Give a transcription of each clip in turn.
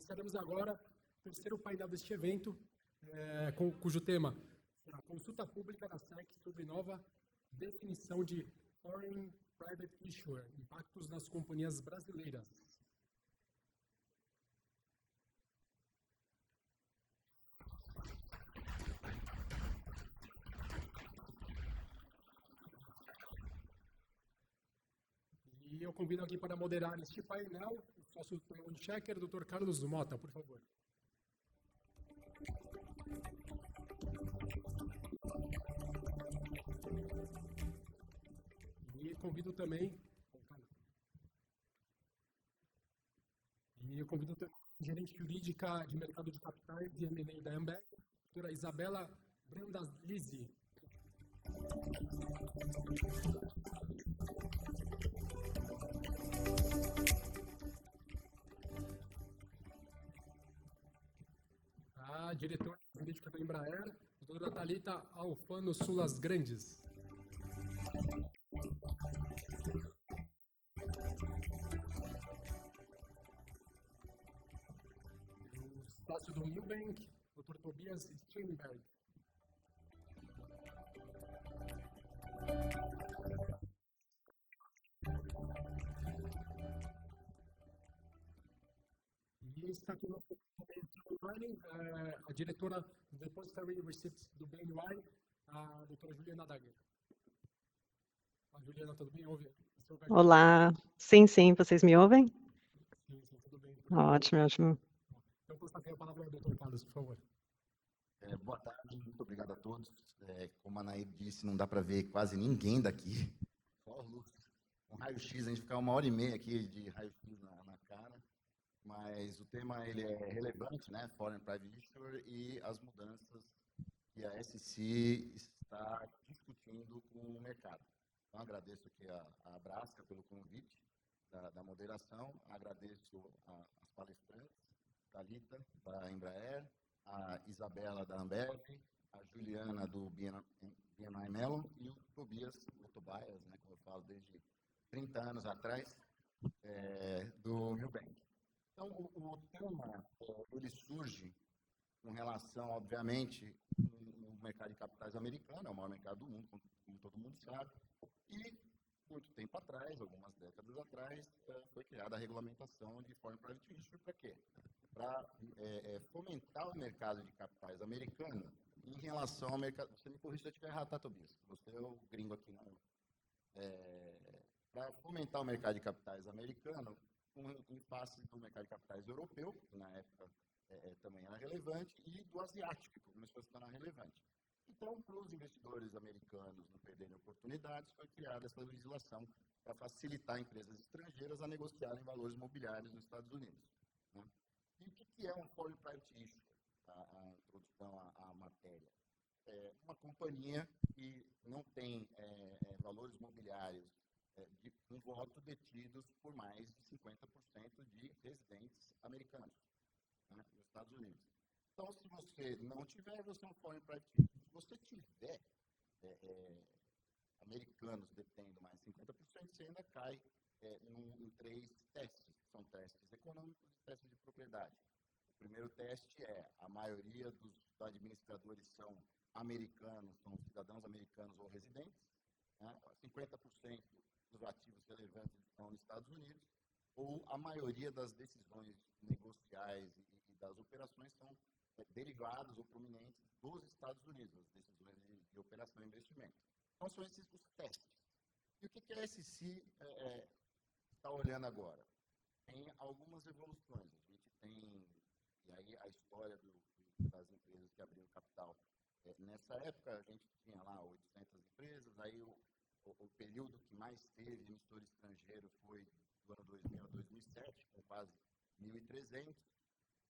Iniciaremos agora o terceiro painel deste evento, cujo tema será Consulta Pública da SEC sobre nova definição de Foreign Private Issuer, impactos nas companhias brasileiras. E eu convido aqui para moderar este painel o sócio do Payment Checker, Dr. Carlos Mota, por favor. E convido também a gerente jurídica de mercado de capitais e M&A da Ambev, doutora Isabela Brandalize. A diretora jurídica da Embraer, doutora Thalita Alfano Sulas Grandes. O sócio do Nubank, Dr. Tobias Steinberg. E está aqui no online a diretora do Depositary Receipts do BNY, a doutora Juliana Dagger. A Juliana, tudo bem? Ouve? Olá, sim, vocês me ouvem? Sim, tudo bem. Ótimo. Então, passar a palavra ao doutor Carlos, por favor. Boa tarde, muito obrigado a todos. Como a Anaí disse, não dá para ver quase ninguém daqui. Só luz. Um raio-x, a gente fica 1h30 aqui de raio-x na cara. Mas o tema ele é relevante, né? Foreign Private Issuer e as mudanças que a SEC está discutindo com o mercado. Então, agradeço aqui a Brasca pelo convite da moderação, agradeço as palestrantes, Thalita, da Embraer, a Isabela, da Ambev, a Juliana, do BNY Mellon, e o Tobias, né, como eu falo desde 30 anos atrás, do Nubank. Então, o tema ele surge com relação, obviamente, no mercado de capitais americano, é o maior mercado do mundo, como todo mundo sabe, e muito tempo atrás, algumas décadas atrás, foi criada a regulamentação de Foreign Private Issuer. Para quê? Para fomentar o mercado de capitais americano em relação ao mercado... Você me corrige se eu estiver errado, tá, Tobias? Você é o gringo aqui, não? Para fomentar o mercado de capitais americano em face do mercado de capitais europeu, que na época também era relevante, e do asiático, que começou a se tornar relevante. Então, para os investidores americanos não perderem oportunidades, foi criada essa legislação para facilitar empresas estrangeiras a negociarem valores imobiliários nos Estados Unidos. Né? E o que é um Foreign Private Issuer? A introdução à matéria. Uma companhia que não tem valores imobiliários um voto detidos por mais de 50% de residentes americanos, né, nos Estados Unidos. Então, se você não tiver, você é um foreign private issuer. Se você tiver americanos detendo mais de 50%, você ainda cai em 3 testes, que são testes econômicos e testes de propriedade. O primeiro teste a maioria dos administradores são americanos, são cidadãos americanos ou residentes, né, 50% dos ativos relevantes estão nos Estados Unidos, ou a maioria das decisões negociais e das operações são derivados ou prominentes dos Estados Unidos, as decisões de operação e investimento. Então, são esses os testes. E o que a SEC está olhando agora? Tem algumas evoluções. A gente tem, e aí a história das empresas que abriram capital. Nessa época, a gente tinha lá 800 empresas, aí o período que mais teve emissor estrangeiro foi do ano 2000 a 2007, com quase 1.300.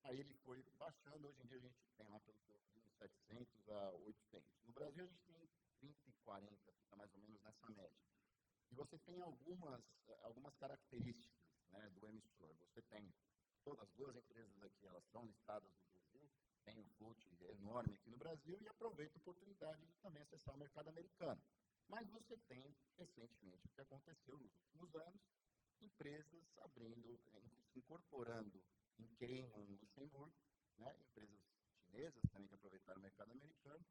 Aí ele foi baixando, hoje em dia a gente tem lá pelo 700 a 800. No Brasil a gente tem 30 e 40, fica mais ou menos nessa média. E você tem algumas características, né, do emissor. Você tem todas as duas empresas aqui, elas estão listadas no Brasil, tem um float enorme aqui no Brasil e aproveita a oportunidade de também acessar o mercado americano. Mas você tem, recentemente, o que aconteceu nos últimos anos, empresas abrindo, incorporando em Cayman, Luxemburgo, né? Empresas chinesas também que aproveitaram o mercado americano,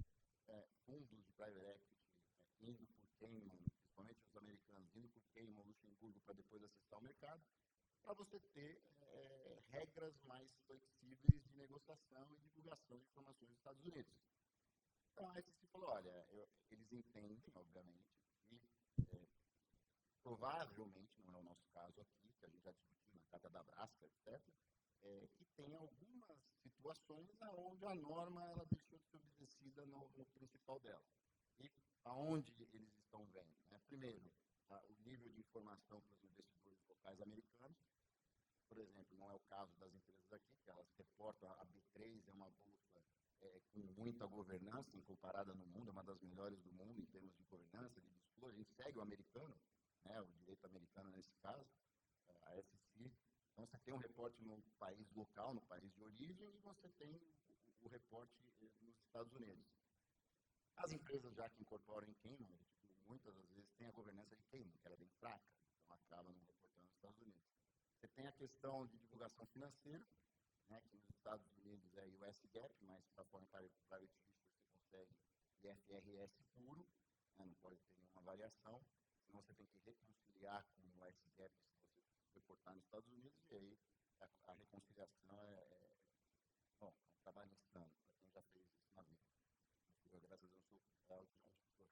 fundos de private equity indo por Cayman, principalmente os americanos, indo por Cayman, Luxemburgo, para depois acessar o mercado, para você ter regras mais flexíveis de negociação e divulgação de informações dos Estados Unidos. Então, a SEC falou, olha, eles entendem, obviamente, que provavelmente, não é o nosso caso aqui, que a gente já discutiu na Carta da Brasca, etc., que tem algumas situações onde a norma ela deixou de ser obedecida no principal dela. E aonde eles estão vendo? Né? Primeiro, o nível de informação para os investidores locais americanos. Por exemplo, não é o caso das empresas aqui, que elas reportam, a B3 é uma bolsa com muita governança, comparada no mundo, é uma das melhores do mundo em termos de governança, de disclosure. A gente segue o americano, né, o direito americano nesse caso, a SEC. Então, você tem um reporte no país local, no país de origem, e você tem o reporte nos Estados Unidos. As empresas já que incorporam em Cayman, muitas das vezes têm a governança de Cayman, que era bem fraca, então acaba não reportando nos Estados Unidos. Você tem a questão de divulgação financeira, né, que nos Estados Unidos é US GAAP, mas para Foreign Private Issuer você consegue IFRS puro, né, não pode ter nenhuma variação, senão você tem que reconciliar com o US GAAP se você reportar nos Estados Unidos, e aí a reconciliação é um trabalho insano, para quem já fez isso na vida. Eu, graças a Deus, sou auditor.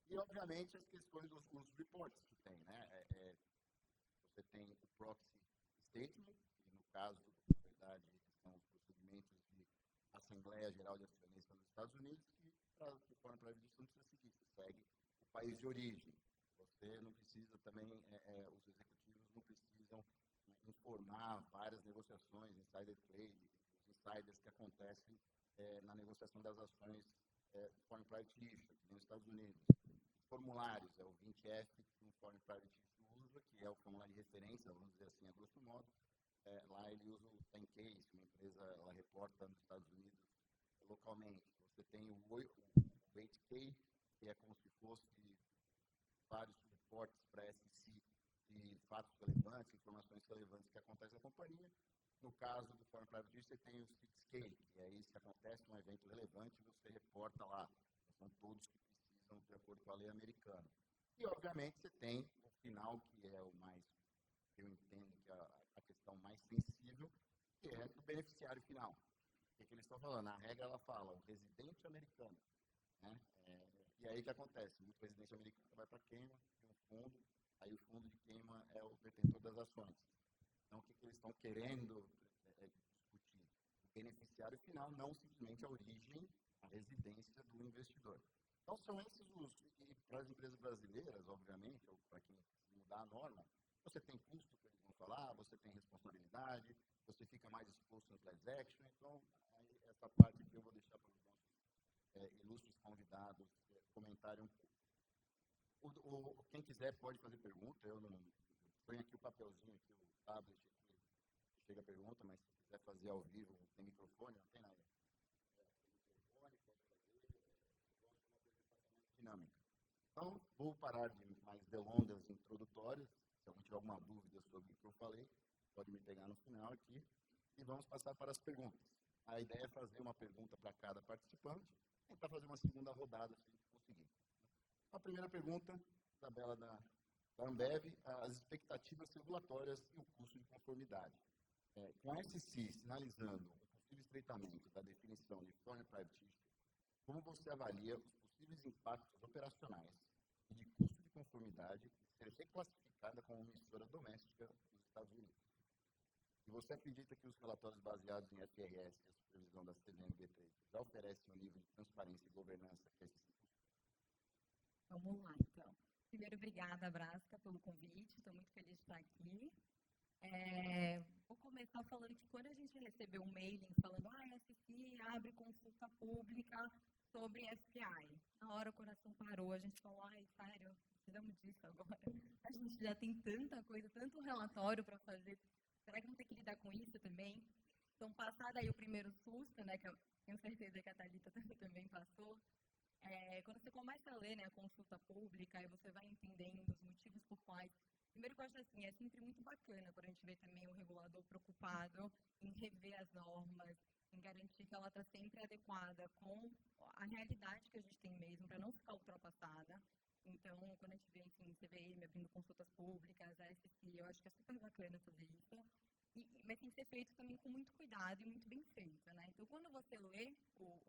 E, obviamente, as questões dos reports que tem, né? Você tem o proxy statement, que no caso, na verdade, são os procedimentos de Assembleia Geral de Acionistas nos Estados Unidos, que, para o Foreign Private Issuer, não precisa seguir, você segue o país de origem. Você não precisa também, os executivos não precisam informar várias negociações, insider trade, os insiders que acontecem na negociação das ações do Foreign Private Issuer, nos Estados Unidos. Formulários, é o 20F que o Foreign Private Issuer usa, que é o formulário de referência, vamos dizer assim, a grosso modo. Lá ele usa o 10K, se uma empresa ela reporta nos Estados Unidos localmente. Você tem o 8K, que é como se fosse vários reportes para a SEC de fatos relevantes, informações relevantes que acontecem na companhia. No caso do Foreign Private Issuer, você tem o 6K, que é isso que acontece, um evento relevante, você reporta lá. São todos que precisam, de acordo com a lei americana. E, obviamente, você tem o final, que é o mais, eu entendo que é a questão mais sensível, que é do beneficiário final. O que eles estão falando? A regra, ela fala, o residente americano. Né? E aí o que acontece? O residente americano vai para Cayman, tem um fundo, aí o fundo de Cayman é o detentor das ações. Então, o que eles estão querendo discutir? O beneficiário final, não simplesmente a origem, a residência do investidor. Então, são esses e para as empresas brasileiras, obviamente, ou para quem mudar a norma, você tem custo, que eles vão falar, você tem responsabilidade, você fica mais exposto no class action. Então, aí, essa parte aqui eu vou deixar para os nossos ilustres convidados comentarem um pouco. Quem quiser pode fazer pergunta, eu não ponho aqui o papelzinho, aqui, o tablet aqui, chega a pergunta, mas se quiser fazer ao vivo, tem microfone, não tem nada. Dinâmica. Então, vou parar de mais delongas introdutórias. Se alguém tiver alguma dúvida sobre o que eu falei, pode me pegar no final aqui. E vamos passar para as perguntas. A ideia é fazer uma pergunta para cada participante, tentar fazer uma segunda rodada, se a gente conseguir. A primeira pergunta, Isabela da Ambev, as expectativas regulatórias e o custo de conformidade. Com a SEC sinalizando um possível estreitamento da definição de Foreign Private Issuer, como você avalia os possíveis impactos operacionais e de custo de conformidade de ser reclassificada como emissora doméstica nos Estados Unidos? E você acredita que os relatórios baseados em FRS e a supervisão da CVM-B3 já oferecem um nível de transparência e governança que é esse? Vamos lá, então. Primeiro, obrigada, Brasca, pelo convite. Estou muito feliz de estar aqui. Vou começar falando que quando a gente recebeu um mailing falando a SEC abre consulta pública sobre FPI, na hora o coração parou, a gente falou, sério, precisamos disso agora? A gente já tem tanta coisa, tanto relatório para fazer, será que vamos ter que lidar com isso também? Então, passado aí o primeiro susto, né, que eu tenho certeza que a Thalita também passou, quando você começa a ler, né, a consulta pública, aí você vai entendendo os motivos por quais Primeiro que eu acho assim, é sempre muito bacana quando a gente vê também o regulador preocupado em rever as normas, em garantir que ela está sempre adequada com a realidade que a gente tem mesmo, para não ficar ultrapassada. Então, quando a gente vê, enfim, CVM abrindo consultas públicas, a SC, eu acho que é super bacana fazer isso. Mas tem que ser feito também com muito cuidado e muito bem feito, né? Então, quando você lê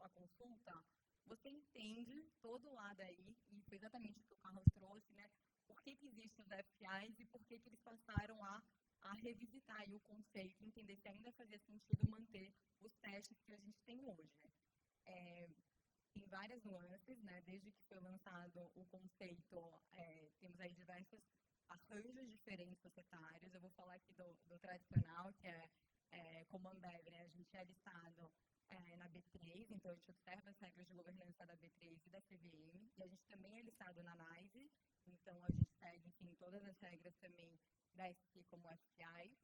a consulta, você entende todo o lado aí, e foi exatamente o que o Carlos trouxe, né? Por que existem os FIs e por que eles passaram a revisitar aí o conceito, entender se ainda fazia sentido manter os testes que a gente tem hoje. Tem várias nuances, né? Desde que foi lançado o conceito, temos aí diversos arranjos diferentes societários. Eu vou falar aqui do tradicional, que como a Ambev, né? A gente é listado na B3, então a gente observa as regras de governança da B3 e da CVM, e a gente também é listado na NYSE, então a gente segue, enfim, todas as regras também da SC como FCI.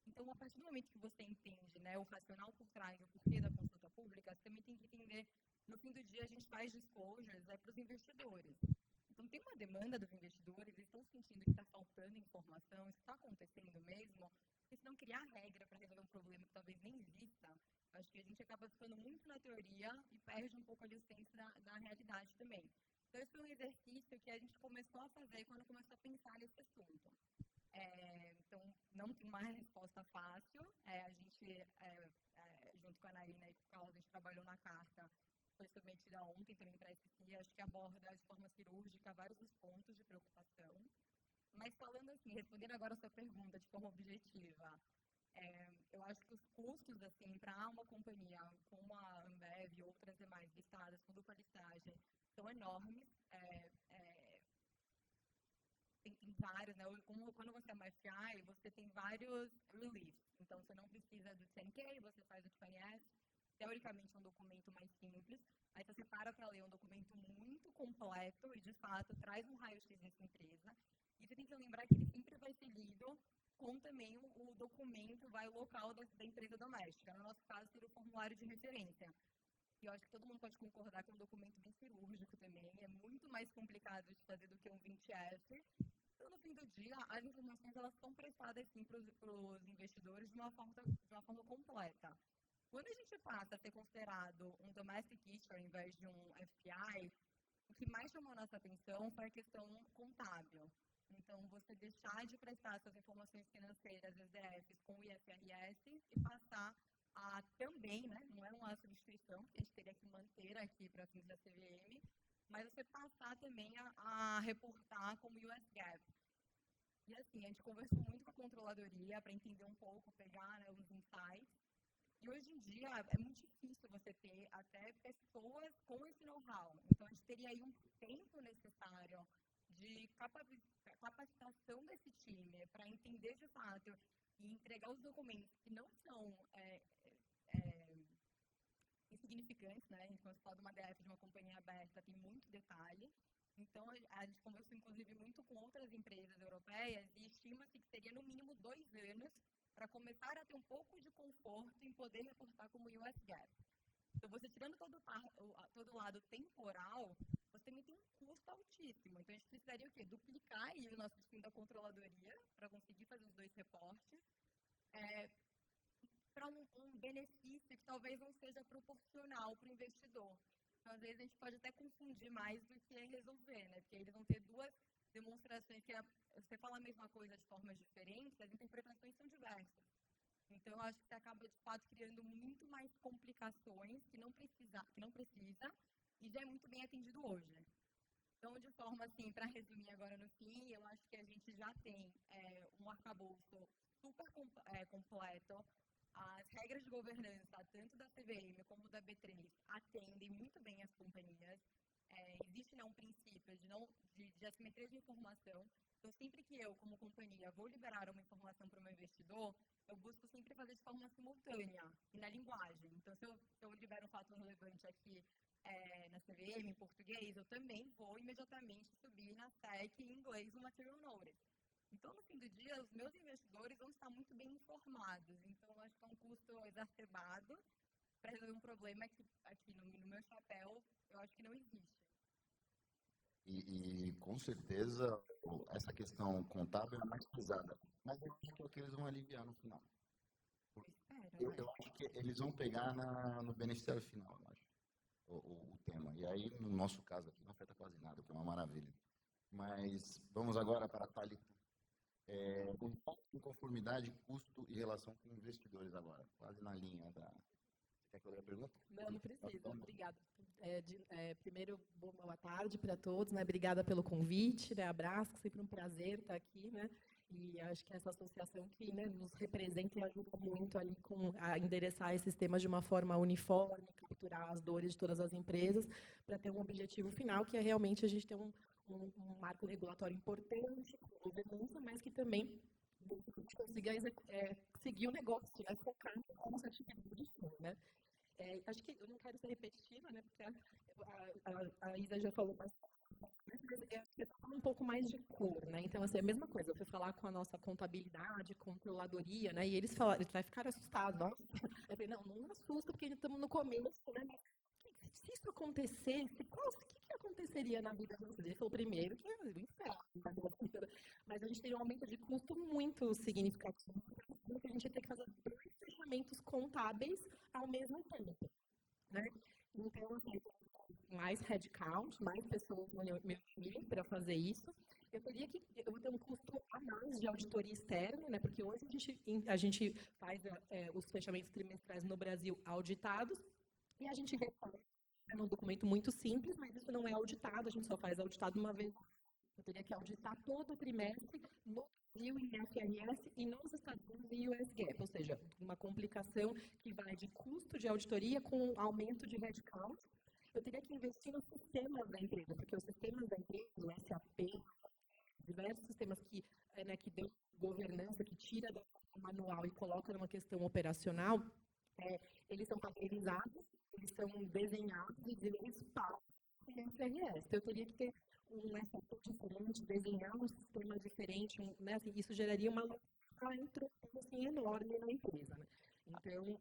Então, a partir do momento que você entende, né, o racional por trás, o porquê da consulta pública, você também tem que entender, no fim do dia, a gente faz disclosures para os investidores. Então, tem uma demanda dos investidores, eles estão sentindo que está faltando informação, isso está acontecendo mesmo, porque se não criar regra para resolver um problema que talvez nem exista, acho que a gente acaba ficando muito na teoria e perde um pouco ali o senso da realidade também. Então, esse foi um exercício que a gente começou a fazer quando começou a pensar nesse assunto. Então, não tem uma resposta fácil. A gente, junto com a Anaína e com o Carlos, a gente trabalhou na carta, foi submetida ontem também para a SC, acho que aborda de forma cirúrgica vários dos pontos de preocupação. Mas falando assim, respondendo agora a sua pergunta de forma objetiva, eu acho que os custos, assim, para uma companhia como a Ambev e outras demais listadas com dupla listagem são enormes. Tem vários, né? Quando você é uma FI, você tem vários reliefs. Então, você não precisa do 10K, você faz o 20S. Teoricamente, é um documento mais simples. Aí você para ler um documento muito completo e, de fato, traz um raio-x dessa empresa. E você tem que lembrar que ele sempre vai ser lido com também o documento, o local da empresa doméstica. No nosso caso, seria o formulário de referência. E eu acho que todo mundo pode concordar que é um documento bem cirúrgico também, é muito mais complicado de fazer do que um 20F. Então, no fim do dia, as informações elas são prestadas, sim, para os investidores de uma forma completa. Quando a gente passa a ser considerado um domestic issuer ao invés de um FPI, o que mais chamou a nossa atenção foi a questão contábil. Então, você deixar de prestar suas informações financeiras, SDFs, com o IFRS e passar a também, né, não é uma substituição, que a gente teria que manter aqui para fins da CVM, mas você passar também a reportar como US GAAP. E assim, a gente conversou muito com a controladoria para entender um pouco, pegar, né, os insights. E hoje em dia é muito difícil você ter até pessoas com esse know-how. Então, a gente teria aí um tempo necessário de capacitação desse time para entender de fato e entregar os documentos que não são insignificantes, né? Quando se fala de uma DF de uma companhia aberta, tem muito detalhe. Então, a gente conversou, inclusive, muito com outras empresas europeias e estima-se que seria, no mínimo, 2 anos para começar a ter um pouco de conforto em poder reportar como US GAAP. Então, você tirando todo o lado temporal, você também tem um custo altíssimo. Então, a gente precisaria o quê? Duplicar aí o nosso time da controladoria para conseguir fazer os 2 reportes. Para um benefício que talvez não seja proporcional para o investidor. Então, às vezes, a gente pode até confundir mais do que resolver, né? Porque eles vão ter 2 demonstrações que você fala a mesma coisa de formas diferentes, as interpretações são diversas. Então, eu acho que você acaba, de fato, criando muito mais complicações que não precisa e já é muito bem atendido hoje. Então, de forma, assim, para resumir agora no fim, eu acho que a gente já tem um arcabouço super completo. As regras de governança, tanto da CVM como da B3, atendem muito bem as companhias. Existe, né, um princípio de assimetria de informação. Então, sempre que eu, como companhia, vou liberar uma informação para o meu investidor, eu busco sempre fazer de forma simultânea e na linguagem. Então, se eu libero um fato relevante aqui na CVM, em português, eu também vou imediatamente subir na SEC em inglês o Material Notice. Então, no fim do dia, os meus investidores vão estar muito bem informados. Então, eu acho que é um custo exacerbado para resolver um problema que, aqui no meu chapéu, eu acho que não existe. E com certeza essa questão contábil é a mais pesada. Mas eu acho que eles vão aliviar no final. Eu acho que eles vão pegar no beneficiário final, eu acho, o tema. E aí, no nosso caso aqui, não afeta quase nada, que é uma maravilha. Mas vamos agora para a Thalita. O impacto em conformidade, custo e relação com investidores agora. Quase na linha da... Quer que eu leia a pergunta? Não precisa. Obrigada. Primeiro, boa tarde para todos, né? Obrigada pelo convite, né? Abraço, sempre um prazer estar aqui, né? E acho que essa associação que, né, nos representa e ajuda muito ali a endereçar esses temas de uma forma uniforme, capturar as dores de todas as empresas, para ter um objetivo final, que é realmente a gente ter um marco regulatório importante, com governança, mas que também a gente consiga seguir o negócio, né? Focar no nossa atividade de fundo, né? Acho que eu não quero ser repetitiva, né? Porque a Isa já falou bastante. Mas eu acho que um pouco mais de cor, né? Então, assim, é a mesma coisa. Eu fui falar com a nossa contabilidade, controladoria, né? E eles falaram, eles vai ficar assustado. Nossa. Eu falei, não assusta, porque estamos no começo, né? Se isso acontecesse, o que aconteceria na vida de vocês? Ele falou, primeiro, que é o inferno. Mas a gente teria um aumento de custo muito significativo, porque a gente ia ter que fazer 2 fechamentos contábeis ao mesmo tempo, né? Então, assim, mais headcount, mais pessoas no meu time para fazer isso. Eu vou ter um custo a mais de auditoria externa, né? Porque hoje a gente faz os fechamentos trimestrais no Brasil auditados e a gente repõe num documento muito simples, mas isso não é auditado, a gente só faz auditado uma vez. Eu teria que auditar todo o trimestre no Brasil em IFRS e nos Estados Unidos em US GAAP, ou seja, uma complicação que vai de custo de auditoria com aumento de headcount. Eu teria que investir nos sistemas da empresa, porque os sistemas da empresa, o SAP, diversos sistemas que dão governança, que tira da manual e coloca numa questão operacional, eles são padronizados, eles são desenhados e eles pagam o IFRS. Então, eu teria que ter um SAP diferente, desenhar um sistema diferente, né? Assim, isso geraria uma introdução assim, enorme na empresa, né? Então,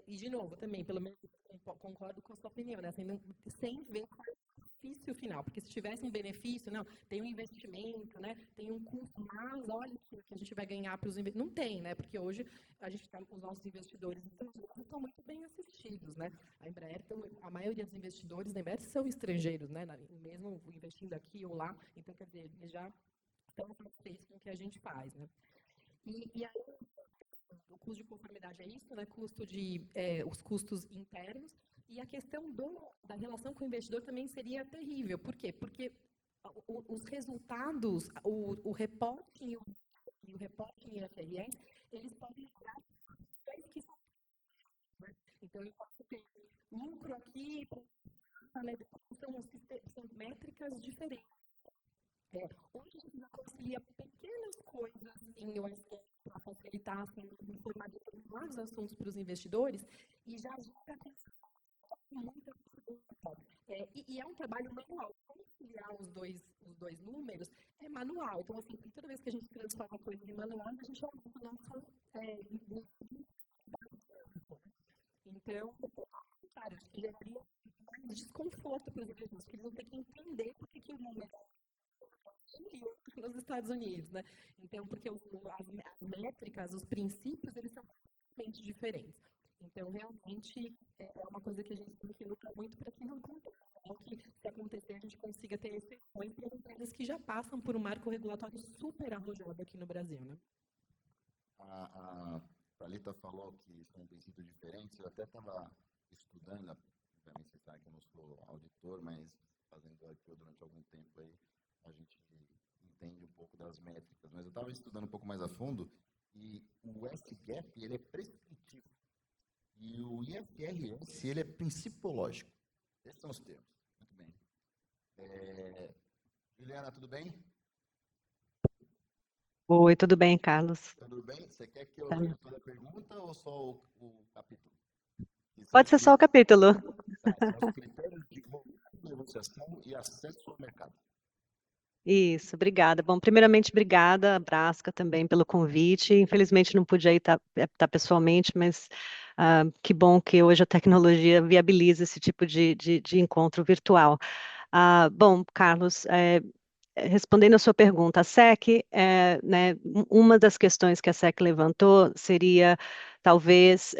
e de novo, também, pelo menos concordo com a sua opinião, né? Assim, sem ver qual é o benefício final, porque se tivesse um benefício, não, tem um investimento, né? Tem um custo, mas olha o que a gente vai ganhar para os investidores. Não tem, né? Porque hoje os nossos investidores estão muito bem assistidos, né? A Embraer, a maioria dos investidores da Embraer são estrangeiros, né? Mesmo investindo aqui ou lá, então, quer dizer, eles já estão satisfeitos com o que a gente faz, né? E aí, o custo de conformidade é isso, né? Os custos internos. E a questão da relação com o investidor também seria terrível. Por quê? Porque os resultados, o reporting e o reporting IFRS, eles podem dar que são... Então, eu posso ter lucro aqui, são métricas diferentes. Hoje a gente já concilia pequenas coisas em USG para facilitar assim, informar de vários assuntos para os investidores e já ajuda a muita e é um trabalho manual. Conciliar os dois números é manual. Então, assim, toda vez que a gente transforma coisas em manual, a gente aumenta o nosso então, claro, acho que geraria mais desconforto para os investidores, porque eles vão ter que entender por que o número nos Estados Unidos, né? Então, porque as métricas, os princípios, eles são totalmente diferentes. Então, realmente, é uma coisa que a gente tem que lutar muito para que não aconteça. Que, se acontecer, a gente consiga ter exceções para empresas que já passam por um marco regulatório super arrojado aqui no Brasil, né? A Thalita falou que são princípios diferentes. Eu até estava estudando, obviamente você sabe que eu não sou auditor, mas fazendo aqui durante algum tempo aí, a gente entende um pouco das métricas, mas eu estava estudando um pouco mais a fundo e o SGAP, ele é prescritivo e o IFRS, ele é principológico. Esses são os termos. Muito bem. Juliana, tudo bem? Oi, tudo bem, Carlos? Tudo bem? Você quer que eu leia toda a pergunta ou só o capítulo? Pode ser só o capítulo. São os critérios de negociação e acesso ao mercado. Isso, obrigada. Bom, primeiramente, obrigada, Brasca, também pelo convite. Infelizmente, não pude aí estar pessoalmente, mas que bom que hoje a tecnologia viabiliza esse tipo de encontro virtual. Bom, Carlos, respondendo a sua pergunta, a SEC, né, uma das questões que a SEC levantou seria, talvez,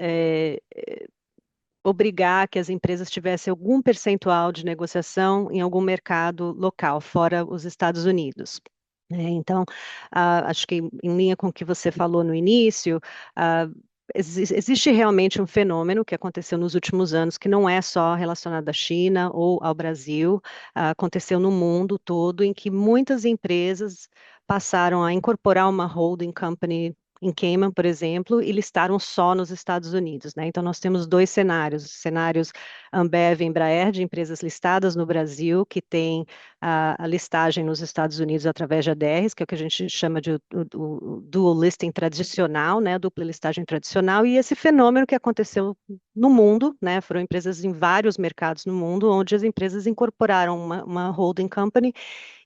obrigar que as empresas tivessem algum percentual de negociação em algum mercado local, fora os Estados Unidos. Então, acho que em linha com o que você falou no início, ah, existe realmente um fenômeno que aconteceu nos últimos anos, que não é só relacionado à China ou ao Brasil, aconteceu no mundo todo, em que muitas empresas passaram a incorporar uma holding company em Cayman, por exemplo, e listaram só nos Estados Unidos, né? Então, nós temos dois cenários Ambev e Embraer, de empresas listadas no Brasil, que têm a listagem nos Estados Unidos através de ADRs, que é o que a gente chama de o dual listing tradicional, né? Dupla listagem tradicional, e esse fenômeno que aconteceu no mundo, né? Foram empresas em vários mercados no mundo, onde as empresas incorporaram uma holding company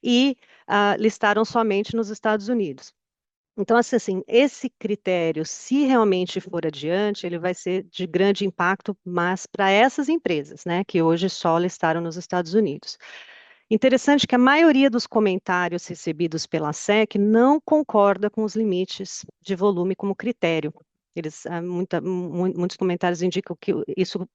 e listaram somente nos Estados Unidos. Então, assim, esse critério, se realmente for adiante, ele vai ser de grande impacto, mas para essas empresas, né, que hoje só listaram nos Estados Unidos. Interessante que a maioria dos comentários recebidos pela SEC não concorda com os limites de volume como critério. Muitos comentários indicam que isso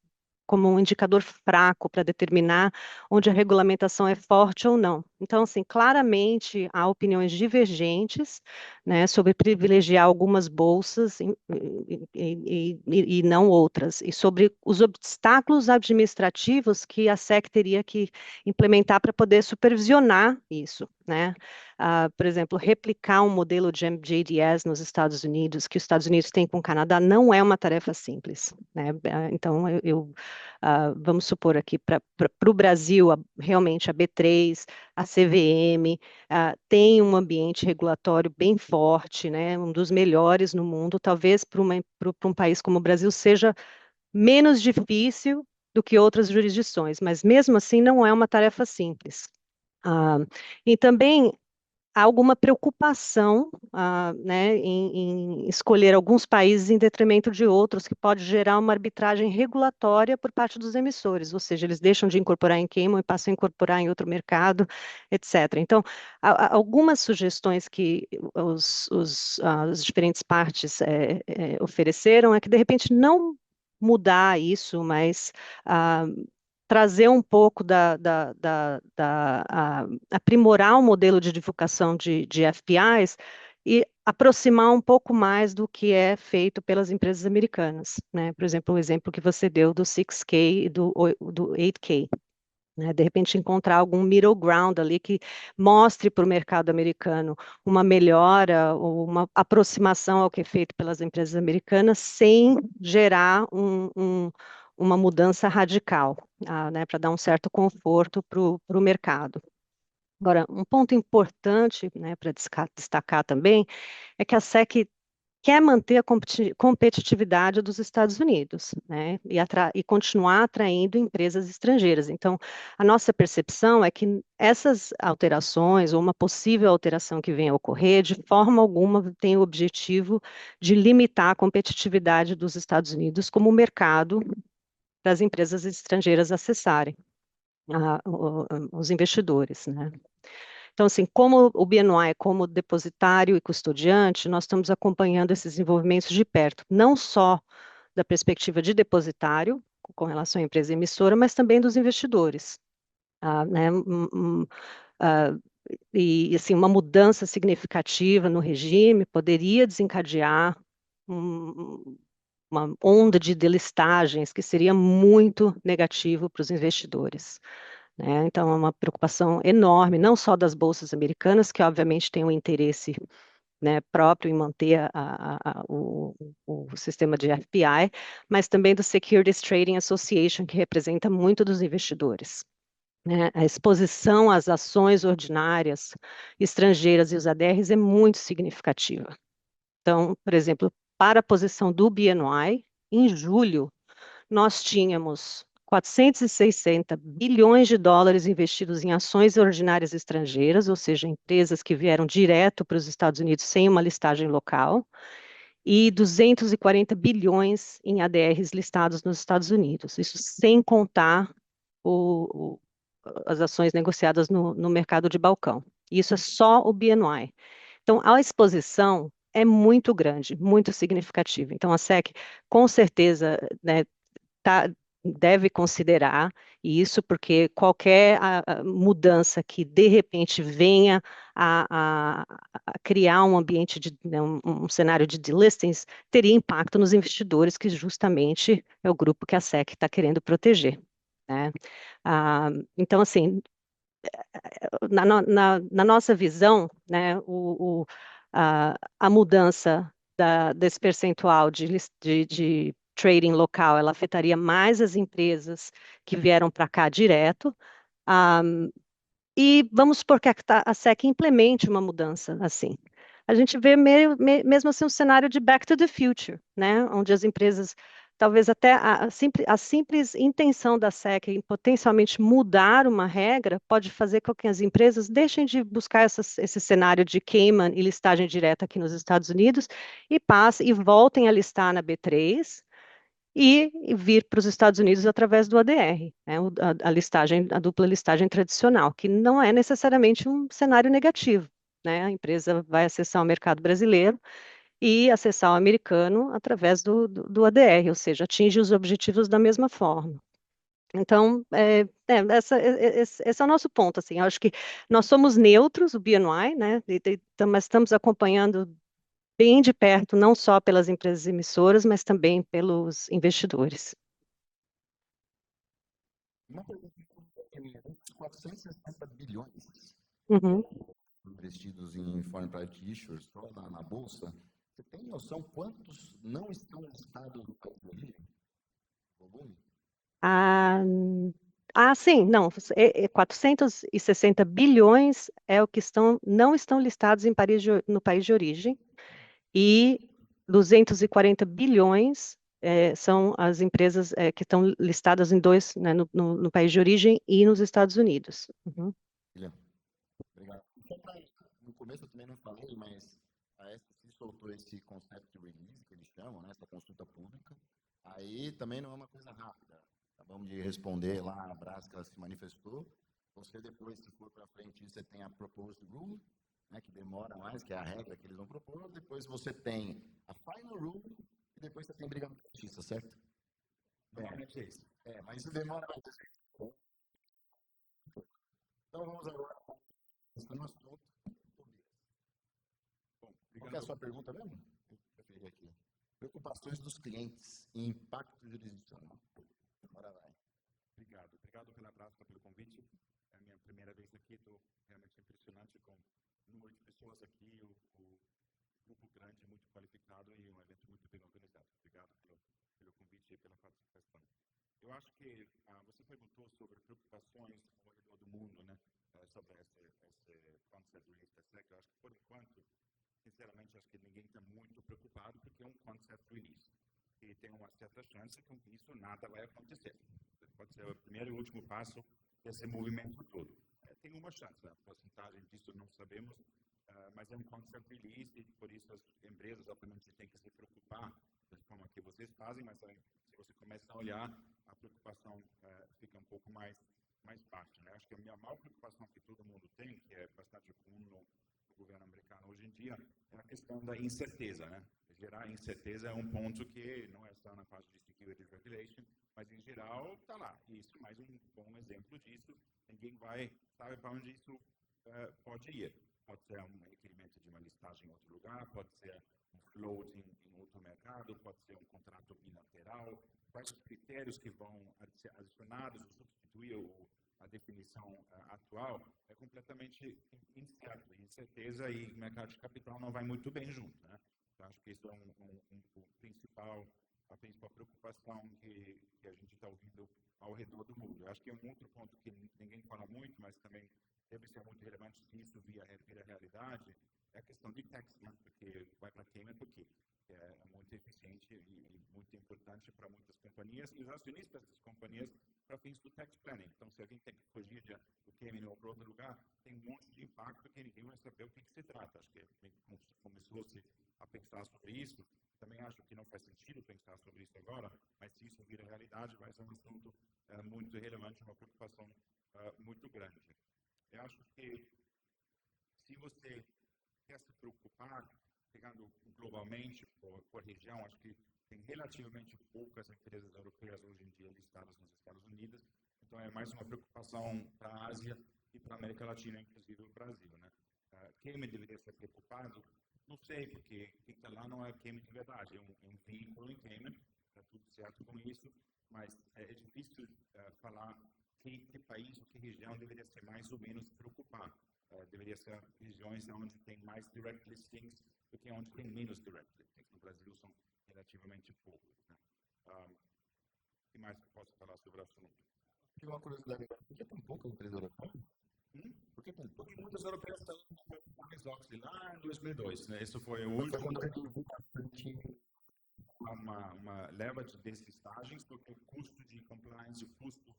como um indicador fraco para determinar onde a regulamentação é forte ou não. Então, assim, claramente há opiniões divergentes, né, sobre privilegiar algumas bolsas e não outras, e sobre os obstáculos administrativos que a SEC teria que implementar para poder supervisionar isso, né? Por exemplo, replicar um modelo de JDS nos Estados Unidos, que os Estados Unidos têm com o Canadá, não é uma tarefa simples, né? Então, vamos supor aqui, para o Brasil, realmente a B3, a CVM, tem um ambiente regulatório bem forte, né, um dos melhores no mundo, talvez para um país como o Brasil seja menos difícil do que outras jurisdições, mas mesmo assim não é uma tarefa simples. E também há alguma preocupação, né, em escolher alguns países em detrimento de outros, que pode gerar uma arbitragem regulatória por parte dos emissores, ou seja, eles deixam de incorporar em Cayman e passam a incorporar em outro mercado, etc. Então, algumas sugestões que as diferentes partes ofereceram é que, de repente, não mudar isso, mas trazer um pouco aprimorar o modelo de divulgação de FPIs e aproximar um pouco mais do que é feito pelas empresas americanas, né? Por exemplo, o exemplo que você deu do 6K e do 8K. Né? De repente, encontrar algum middle ground ali que mostre para o mercado americano uma melhora ou uma aproximação ao que é feito pelas empresas americanas sem gerar uma mudança radical, né, para dar um certo conforto para o mercado. Agora, um ponto importante, né, para destacar também é que a SEC quer manter a competitividade dos Estados Unidos, né, e continuar atraindo empresas estrangeiras. Então, a nossa percepção é que essas alterações, ou uma possível alteração que venha a ocorrer, de forma alguma tem o objetivo de limitar a competitividade dos Estados Unidos como mercado das empresas estrangeiras acessarem os investidores, né? Então, assim, como o BNY, como depositário e custodiante, nós estamos acompanhando esses desenvolvimentos de perto, não só da perspectiva de depositário, com relação à empresa emissora, mas também dos investidores. Né? Ah, e, assim, uma mudança significativa no regime poderia desencadear uma onda de delistagens que seria muito negativo para os investidores. Né? Então, é uma preocupação enorme, não só das bolsas americanas, que obviamente têm um interesse, né, próprio em manter o sistema de FPI, mas também do Securities Trading Association, que representa muito dos investidores. Né? A exposição às ações ordinárias estrangeiras e os ADRs é muito significativa. Então, por exemplo, para a posição do BNY, em julho, nós tínhamos 460 bilhões de dólares investidos em ações ordinárias estrangeiras, ou seja, empresas que vieram direto para os Estados Unidos sem uma listagem local, e 240 bilhões em ADRs listados nos Estados Unidos. Isso sem contar as ações negociadas no mercado de balcão. Isso é só o BNY. Então, a exposição é muito grande, muito significativa. Então, a SEC, com certeza, né, deve considerar isso, porque qualquer mudança que, de repente, venha a criar um ambiente, né, um cenário de delistings, teria impacto nos investidores, que justamente é o grupo que a SEC está querendo proteger, né? Então, assim, na nossa visão, né, a mudança desse percentual de trading local, ela afetaria mais as empresas que vieram para cá direto, ah, e vamos supor que a SEC implemente uma mudança assim. A gente vê mesmo assim um cenário de back to the future, né, onde as empresas, talvez até a simples intenção da SEC em potencialmente mudar uma regra pode fazer com que as empresas deixem de buscar esse cenário de Cayman e listagem direta aqui nos Estados Unidos e voltem a listar na B3 e vir para os Estados Unidos através do ADR, né, a dupla listagem tradicional, que não é necessariamente um cenário negativo, né? A empresa vai acessar o mercado brasileiro e acessar o americano através do ADR, ou seja, atinge os objetivos da mesma forma. Então, esse é o nosso ponto, assim, eu acho que nós somos neutros, o BNY, né, mas estamos acompanhando bem de perto, não só pelas empresas emissoras, mas também pelos investidores. Uma pergunta importante, 460 bilhões Uhum. investidos em foreign private issuers só na Bolsa. Você tem noção quantos não estão listados no país de origem? Volume? Sim, não, 460 bilhões é o que não estão listados no país de origem, e 240 bilhões são as empresas que estão listadas em dois, né, no país de origem e nos Estados Unidos. Uhum. William, obrigado. No começo eu também não falei, mas a SEC soltou esse concept release, que eles chamam, né, essa consulta pública. Aí também não é uma coisa rápida. Acabamos de responder lá, a Brasca se manifestou. Você depois, se for para frente, você tem a proposed rule, né, que demora mais, que é a regra que eles vão propor. Depois você tem a final rule e depois você tem briga na justiça, certo? Normalmente é isso. Mas isso demora mais. Então vamos agora para o assunto. Bom, qual que é a sua pergunta mesmo? Eu peguei aqui. Preocupações dos clientes e impacto jurisdicional. Bora lá. Obrigado pela Brasca, pelo convite. É a minha primeira vez aqui, estou realmente impressionante com o número de pessoas aqui, o grupo grande, muito qualificado e um evento muito bem organizado. Obrigado pelo convite e pela participação. Eu acho que você perguntou sobre preocupações ao redor do mundo, né, sobre esse concept release da SEC. Eu acho que, por enquanto, sinceramente, acho que ninguém está muito preocupado, porque é um concept release. E tem uma certa chance que com isso nada vai acontecer. Pode ser o primeiro e último passo desse movimento todo. Tem uma chance, a porcentagem disso não sabemos, mas é um concept release e por isso as empresas, obviamente, têm que se preocupar da forma que vocês fazem, mas se você começa a olhar, a preocupação fica um pouco mais baixa, né? Acho que a minha maior preocupação que todo mundo tem, que é bastante comum no governo americano hoje em dia, é a questão da incerteza, né? Gerar incerteza é um ponto que não é só na parte de security regulation, mas em geral está lá. E isso é mais um bom exemplo disso. Ninguém sabe para onde isso pode ir. Pode ser um requerimento de uma listagem em outro lugar, pode ser um float em outro mercado, pode ser um contrato bilateral. Quais os critérios que vão adicionados ou substituir a definição atual é completamente incerto. Incerteza e mercado de capital não vai muito bem junto, né? Então, acho que isso é a principal preocupação que a gente está ouvindo ao redor do mundo. Eu acho que um outro ponto que ninguém fala muito, mas também deve ser muito relevante se isso vira realidade, é a questão de tax, né? Porque vai para Cayman, porque é muito eficiente e muito importante importante para muitas companhias e os acionistas das companhias para fins do tax planning. Então, se alguém tem que fugir do Cayman ou para outro lugar, tem um monte de impacto que ninguém vai saber o que se trata. Acho que começou-se a pensar sobre isso. Também acho que não faz sentido pensar sobre isso agora, mas se isso vira realidade, vai ser um assunto muito relevante, uma preocupação muito grande. Eu acho que se você quer se preocupar, pegando globalmente por região, acho que tem relativamente poucas empresas europeias hoje em dia listadas nos Estados Unidos, então é mais uma preocupação para a Ásia e para a América Latina, inclusive o Brasil, né? Cayman deveria ser preocupado? Não sei, porque quem está lá não é Cayman de verdade, é um vínculo em Cayman, está tudo certo com isso, mas é difícil falar que país ou que região deveria ser mais ou menos preocupado. Deveria ser regiões onde tem mais direct listings do que onde tem menos direct listings. No Brasil são relativamente poucos. Né? O que mais que eu posso falar sobre o assunto? Tem uma curiosidade, por que tão pouca empresa europeia? Porque muitas europeias estão com o Resox lá em 2002. Né? Isso foi o último. Quando reduziu bastante uma leva de deslistagens, porque o custo de compliance, o custo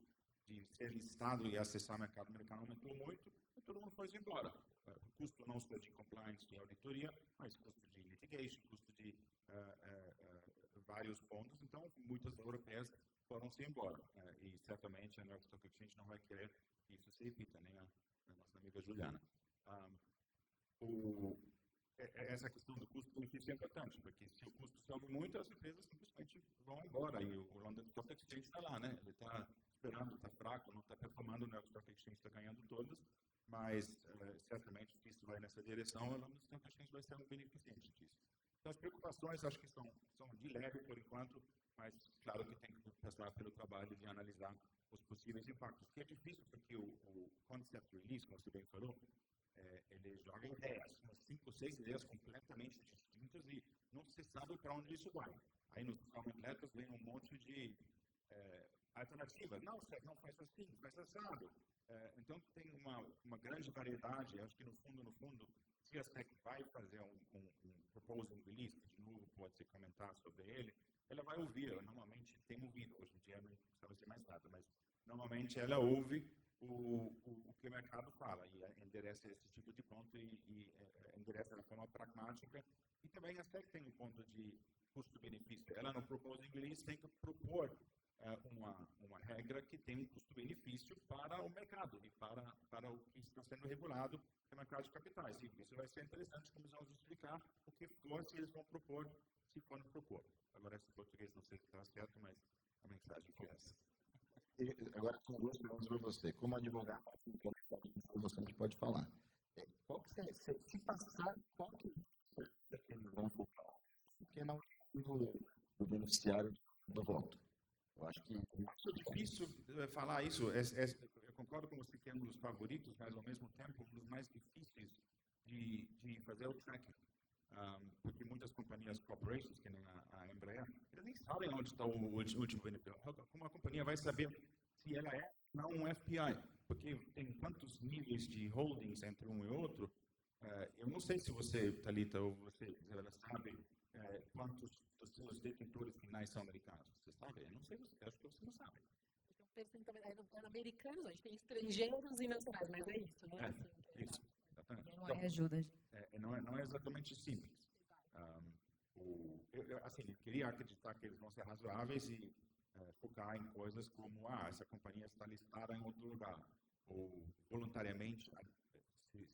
de ser listado e acessar o mercado americano aumentou muito, e todo mundo foi embora. O custo não só de compliance, de auditoria, mas custo de litigation, custo de vários pontos. Então, muitas europeias foram-se embora. E certamente a New York Stock Exchange não vai querer que isso se repita, nem a nossa amiga Juliana. Essa questão do custo-benefício é importante, porque se o custo sobe muito, as empresas simplesmente vão embora. E o London Stock Exchange está lá, né? Ele está esperando, está fraco, não está performando, o New York Stock Exchange está ganhando todas, mas certamente se isso vai nessa direção, o London Stock Exchange vai ser um beneficiante disso. Então, as preocupações acho que são de leve por enquanto, mas claro que tem que passar pelo trabalho de analisar os possíveis impactos, que é difícil porque o concept release, como você bem falou, ele joga ideias, umas 5 ou 6 ideias completamente distintas e não se sabe para onde isso vai. Aí nos comment letters vem um monte de alternativas. Não, não faz assim, faz assado. Então tem uma grande variedade. Acho que no fundo, se a SEC vai fazer um proposal release, que de novo pode se comentar sobre ele, ela vai ouvir. Ela normalmente tem ouvido. Hoje em dia não sabe ser mais nada, mas normalmente ela ouve o que o mercado fala e endereça esse tipo de ponto e endereça de forma pragmática. E também a SEC tem um ponto de custo-benefício. Ela no proposal release tem que propor uma regra que tem um custo-benefício para o mercado e para o que está sendo regulado no mercado de capitais. E isso vai ser interessante, como nós vamos explicar o que for, se eles vão propor, se quando propor. Agora, esse português não sei se está certo, mas a mensagem foi essa. E agora, com 2 perguntas para você. Como advogado, você pode falar. Qual que se passar, qual que eles vão focar? Porque não o beneficiário do voto. Eu acho que é difícil falar isso. Eu concordo com você que é um dos favoritos, mas ao mesmo tempo um dos mais difíceis de fazer o tracking. Porque muitas companhias corporations, que nem a Embraer, eles nem sabem onde está o último benefício. Como a companhia vai saber se ela é não um FPI? Porque tem tantos níveis de holdings entre um e outro. Eu não sei se você, Thalita, ou você, Isabela, sabe quantos dos seus detentores finais são americanos. Você sabe? Eu não sei, acho que você não sabe. Americanos, a gente tem estrangeiros e nacionais, mas é isso, né? Isso, exatamente. Não é ajuda. Não é exatamente simples. Eu queria acreditar que eles vão ser razoáveis e focar em coisas como, essa companhia está listada em outro lugar, ou voluntariamente se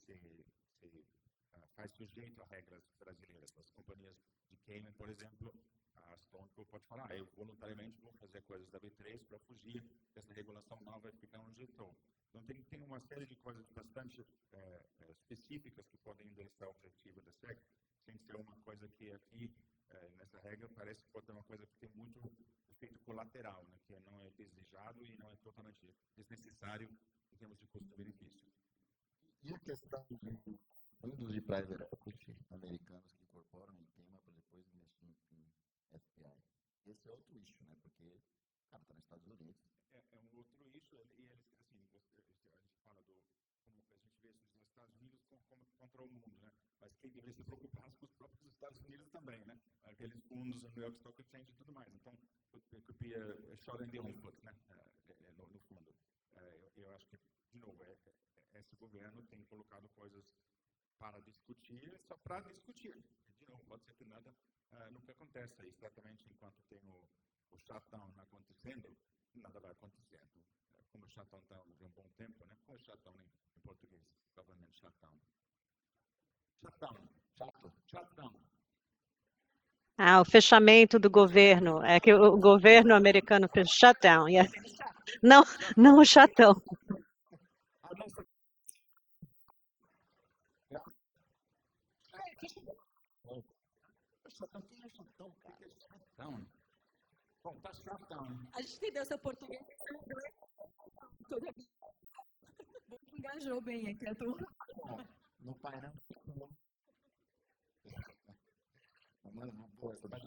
faz sujeito a regras brasileiras. As companhias de Cayman, por exemplo, a Stoneco pode falar, eu voluntariamente vou fazer coisas da B3 para fugir dessa regulação nova e ficar onde eu estou. Então, tem uma série de coisas bastante específicas que podem endereçar o objetivo da SEC, sem ser uma coisa que aqui, nessa regra, parece que pode ser uma coisa que tem muito efeito colateral, né, que não é desejado e não é totalmente desnecessário em termos de custo-benefício. E a questão de fundos de private equity americanos que incorporam em tema para depois investir em FPI. Esse é outro issue, né? Porque o cara está nos Estados Unidos. É um outro issue, e eles, assim, a gente fala como a gente vê os Estados Unidos contra o mundo, né? Mas quem deveria se preocupar com os próprios Estados Unidos também, né? Aqueles fundos, o New York Stock Exchange e tudo mais. Então, could be a shot in the own foot, né? No fundo. Eu acho que, de novo, esse governo tem colocado coisas para discutir, só para discutir. De novo, pode ser que nada nunca aconteça. E certamente, enquanto tem o shutdown acontecendo, nada vai acontecendo. Como o shutdown está de um bom tempo, né? Como é shutdown em português? Government shutdown. Shutdown. O fechamento do governo. É que o governo americano fez shutdown. Yeah. Não o chatão. Bom, tá shutdown. A gente entendeu seu português. Bom que engajou bem aqui a turma. No painel.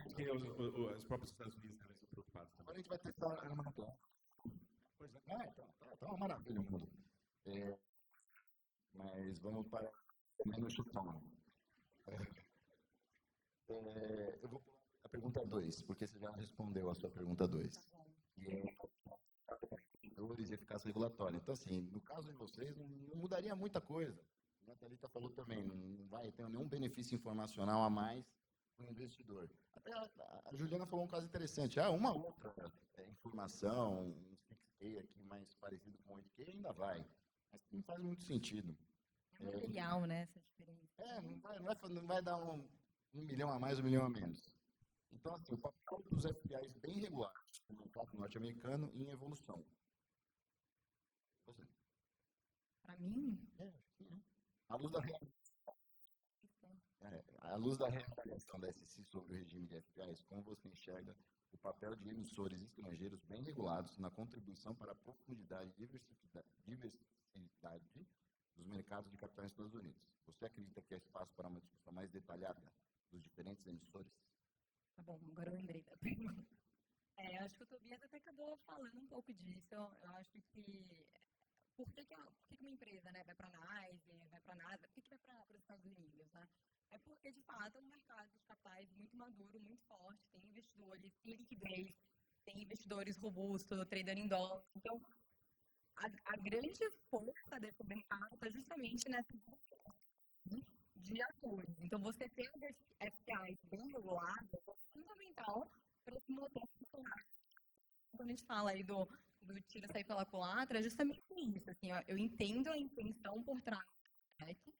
Porque os próprios Estados Unidos devem ser preocupados também. Agora a gente vai testar a arma nuclear. Pois é, tá uma maravilha o mundo. Mas vamos para menos chutão. Eu vou pular a pergunta 2, porque você já respondeu a sua pergunta 2. E e eficácia regulatória. Então, assim, no caso de vocês, não mudaria muita coisa. A Thalita falou também, não vai ter nenhum benefício informacional a mais para o investidor. Até a Juliana falou um caso interessante. Uma outra informação, um 6K aqui mais parecido com o 8K ainda vai. Mas não faz muito sentido. É material, né, essa diferença. Não vai dar um milhão a mais, 1 milhão a menos. Então, assim, o papel dos FPIs bem regulados no mercado norte-americano em evolução. Você. Para mim? À luz da reavaliação da SEC sobre o regime de FPIs, como você enxerga o papel de emissores estrangeiros bem regulados na contribuição para a profundidade e diversidade dos mercados de capitais nos Estados Unidos? Você acredita que há espaço para uma discussão mais detalhada dos diferentes emissores? Tá bom, agora eu lembrei da pergunta. Acho que o Tobias até acabou falando um pouco disso. Eu acho que por que uma empresa, né, vai para a NYSE, vai para a NASA, por que vai para os Estados Unidos, né? É porque, de fato, é um mercado de capitais muito maduro, muito forte, tem investidores, tem liquidez, tem investidores robustos, tradando em dólar. Então, a grande força desse mercado está justamente nessa de atores. Então, você ter os FPIs bem regulados é fundamental para esse motor funcionar. Quando a gente fala aí do tiro sair pela culatra, é justamente isso. Assim, eu entendo a intenção por trás do SEC,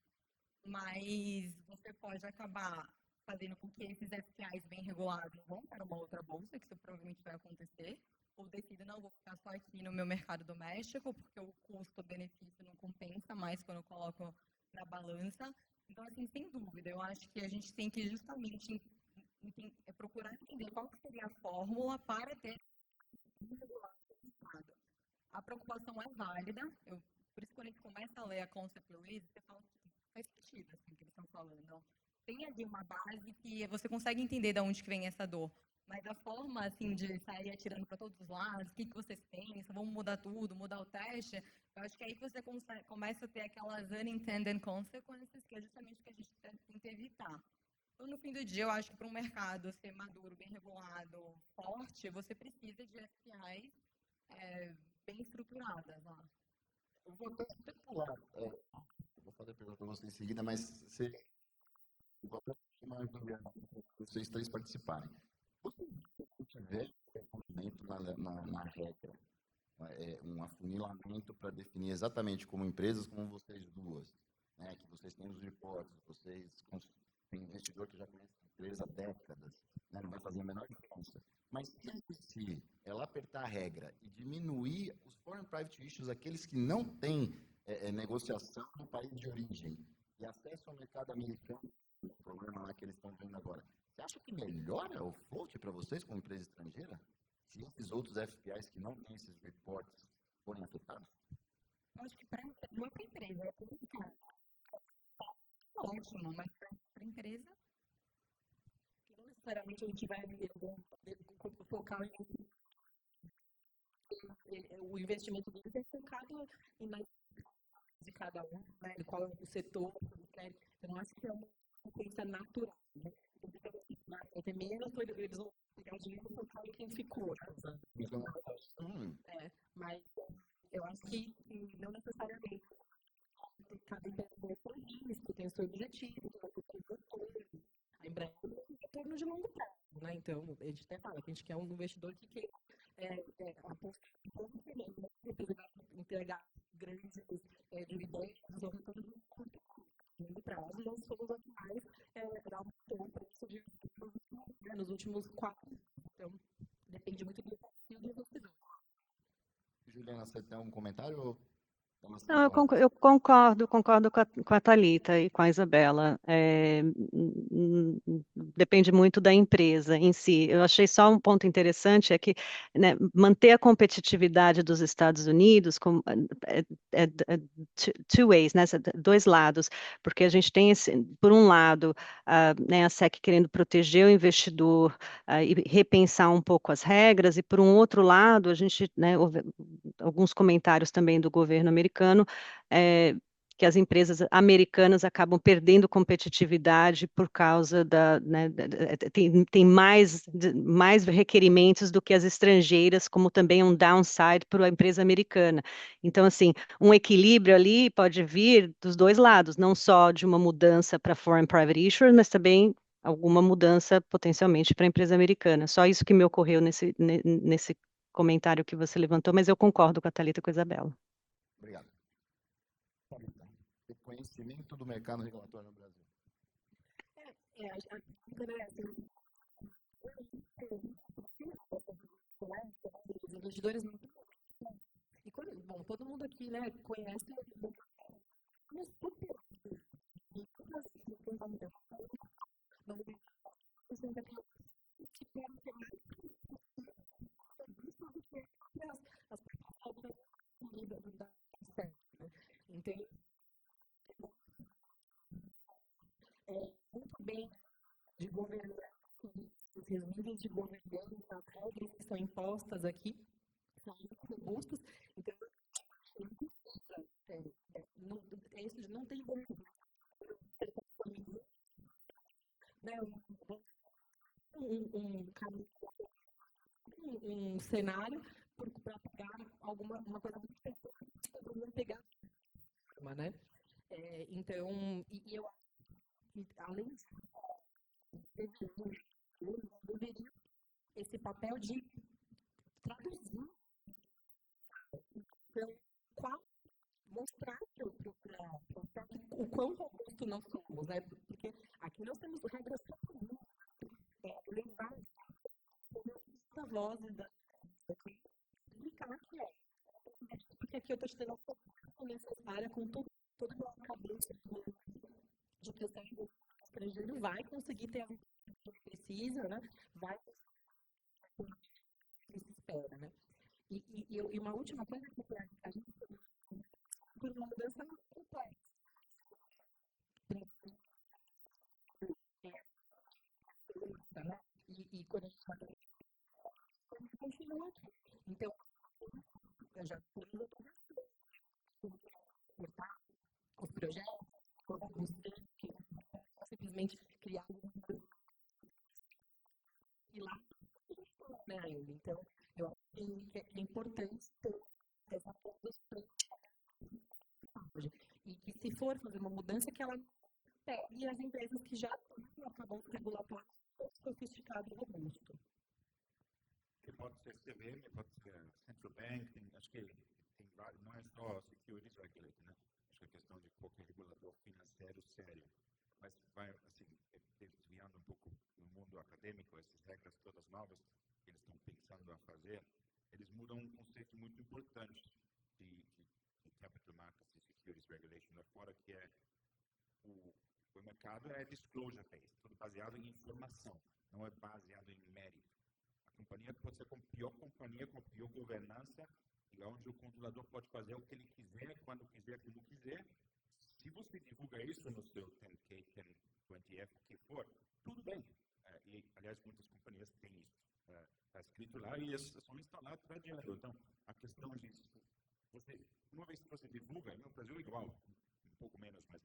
mas você pode acabar fazendo com que esses FPIs bem regulados vão para uma outra bolsa, que isso provavelmente vai acontecer, ou decida, não, vou ficar só aqui no meu mercado doméstico, porque o custo-benefício não compensa mais quando eu coloco na balança. Então, assim, sem dúvida, eu acho que a gente tem que justamente procurar entender qual que seria a fórmula para ter a preocupação é válida. Por isso, quando a gente começa a ler a concept release, você fala que faz sentido assim, o que eles estão falando. Tem ali uma base que você consegue entender de onde que vem essa dor. Mas a forma, assim, de sair atirando para todos os lados, o que vocês pensam, vamos mudar tudo, mudar o teste, eu acho que é aí que você começa a ter aquelas unintended consequences, que é justamente o que a gente tenta evitar. Então, no fim do dia, eu acho que para um mercado ser maduro, bem regulado, forte, você precisa de FPIs bem estruturadas. Eu vou até pular. Vou fazer a pergunta para você em seguida, mas vou até chamar vocês três participarem. Você tiver na regra, um afunilamento para definir exatamente como empresas, como vocês duas, né, que vocês têm os reportes, vocês têm investidor que já conhece a empresa há décadas, né, não vai fazer a menor diferença. Mas se ela apertar a regra e diminuir os foreign private issues, aqueles que não têm negociação no país de origem e acesso ao mercado americano, o problema lá que eles estão vendo agora, você acha que melhora o float para vocês como empresa estrangeira? Se esses outros FPIs que não têm esses reportes forem afetados? Eu acho que para a empresa é ótimo, mas para a empresa não necessariamente a gente vai focar o investimento deles é focado em mais de cada um, né? Qual é o setor, né? Eu não acho que é uma coisa natural, né? Vai ter menos, eles vão pegar dinheiro por causa de quem ficou. Mas eu acho que não necessariamente cada empreendedor tem risco, tem o seu objetivo, tem o retorno. A Embraer tem um retorno de longo prazo, né? Então, a gente até fala que a gente quer um investidor que quer apostar em todo período, entregar grandes dividendos ou retorno de curto prazo. Nós somos aqui mais dar um preço de nos últimos 4 anos. Então, depende muito do perfil do investidor. Juliana, você tem algum comentário? Não, eu concordo com a Thalita e com a Isabela. Depende muito da empresa em si. Eu achei só um ponto interessante, é que, né, manter a competitividade dos Estados Unidos é two ways, né, dois lados, porque a gente tem, por um lado, né, a SEC querendo proteger o investidor e repensar um pouco as regras, e por um outro lado, a gente, né, houve alguns comentários também do governo americano, que as empresas americanas acabam perdendo competitividade por causa né, tem mais requerimentos do que as estrangeiras, como também um downside para a empresa americana. Então, assim, um equilíbrio ali pode vir dos dois lados, não só de uma mudança para foreign private issuers, mas também alguma mudança potencialmente para a empresa americana. Só isso que me ocorreu nesse comentário que você levantou, mas eu concordo com a Thalita e com a Isabela. Obrigado. Reconhecimento do mercado regulatório no Brasil. Os investidores não. E bom, todo mundo aqui, né, conhece então, muito bem de governar, os níveis de governança, as regras que são impostas aqui, são muito robustas, então, não tem um cenário para pegar uma coisa muito para pegar, né? Então, e eu acho que, além disso, deveria esse papel de traduzir, então, mostrar o quão robusto nós somos, né? Porque aqui nós temos regras comuns, levar a voz explicar que porque aqui eu estou te dando a formação necessária com toda a nossa cabeça de que o estrangeiro vai conseguir ter a informação que precisa, né? Vai conseguir o que se espera, né? E uma última coisa que a gente por uma mudança complexa. E quando a gente está continua aqui. Então, eu já fiz os projetos, que simplesmente criar e lá, né, ainda. Então, eu acho que é importante ter essa produção. E que se for fazer uma mudança, que ela pegue as empresas que já têm acabam regulatório sofisticado e robusto. Que pode ser CVM, pode ser Central Bank, acho que tem vários, não é só Securities Regulator, né? Acho que é questão de qualquer regulador financeiro sério. Mas vai, assim, desviando um pouco no mundo acadêmico, essas regras todas novas que eles estão pensando a fazer, eles mudam um conceito muito importante de Capital Markets e Securities Regulation lá fora, que é o mercado é disclosure-based, tudo baseado em informação, não é baseado em mérito. A companhia pode ser a pior companhia, com a pior governança, e onde o controlador pode fazer o que ele quiser, quando quiser, como quiser. Se você divulga isso no seu 10K, 1020F, o que for, tudo bem. E, aliás, muitas companhias têm isso. Está escrito lá e as ações estão lá tradeando. Então, a questão de uma vez que você divulga, no Brasil é igual, um pouco menos, mas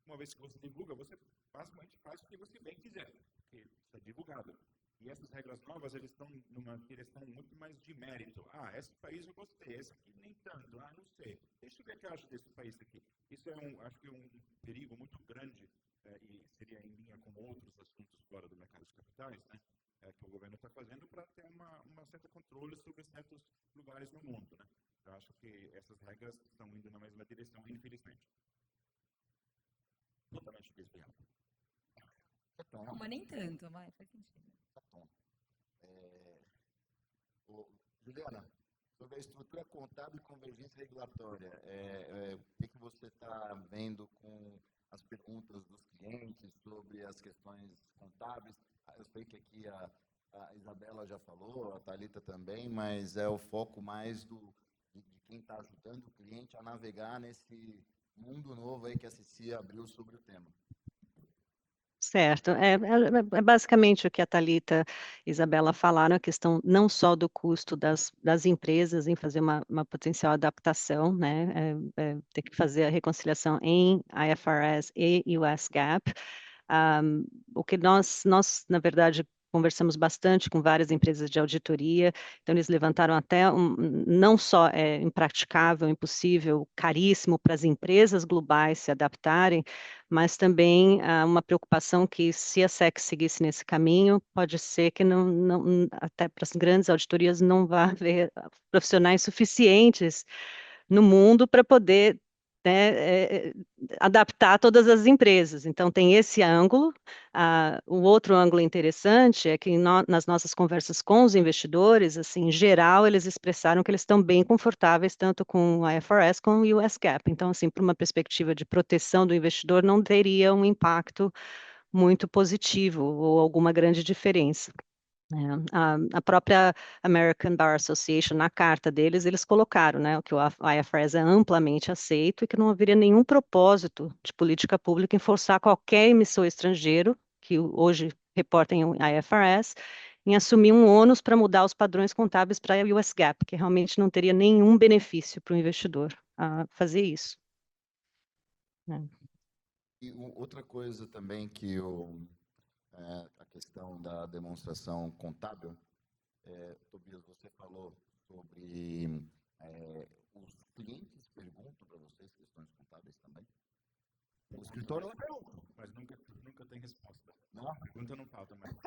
uma vez que você divulga, você basicamente faz o que você bem quiser. porque isso é divulgado. E essas regras novas, eles estão numa direção muito mais de mérito. Ah, esse país eu gostei, esse aqui nem tanto. Ah, não sei. Deixa eu ver o que eu acho desse país aqui. Isso é, acho que um perigo muito grande, e seria em linha com outros assuntos fora do mercado de capitais, né, que o governo está fazendo para ter uma certa controle sobre certos lugares no mundo. Né? Eu acho que essas regras estão indo na mesma direção, infelizmente. Totalmente desviado. Não, mas nem tanto, vai, faz sentido. Juliana, sobre a estrutura contábil e convergência regulatória, o que você está vendo com as perguntas dos clientes sobre as questões contábeis? Eu sei que aqui a Isabela já falou, a Thalita também, mas é o foco mais de quem está ajudando o cliente a navegar nesse mundo novo aí que a Cici abriu sobre o tema. Certo, é basicamente o que a Thalita e Isabela falaram, a questão não só do custo das empresas em fazer uma potencial adaptação, né, ter que fazer a reconciliação em IFRS e US GAAP. O que nós, na verdade, conversamos bastante com várias empresas de auditoria, então eles levantaram até não só é impraticável, impossível, caríssimo para as empresas globais se adaptarem, mas também uma preocupação que se a SEC seguisse nesse caminho, pode ser que até para as grandes auditorias não vá haver profissionais suficientes no mundo para poder, né, adaptar todas as empresas. Então, tem esse ângulo. O outro ângulo interessante é que nas nossas conversas com os investidores, assim, em geral, eles expressaram que eles estão bem confortáveis tanto com o IFRS como o US GAAP. Então, assim, para uma perspectiva de proteção do investidor, não teria um impacto muito positivo ou alguma grande diferença. A própria American Bar Association, na carta deles, eles colocaram, né, que o IFRS é amplamente aceito e que não haveria nenhum propósito de política pública em forçar qualquer emissor estrangeiro, que hoje reporta em IFRS, em assumir um ônus para mudar os padrões contábeis para a US GAAP, que realmente não teria nenhum benefício para o investidor a fazer isso. E outra coisa também que a questão da demonstração contábil, Tobias, você falou sobre os clientes perguntam para vocês questões contábeis também? O escritório não pergunta. Mas nunca tem resposta. Não? A pergunta não falta, mas...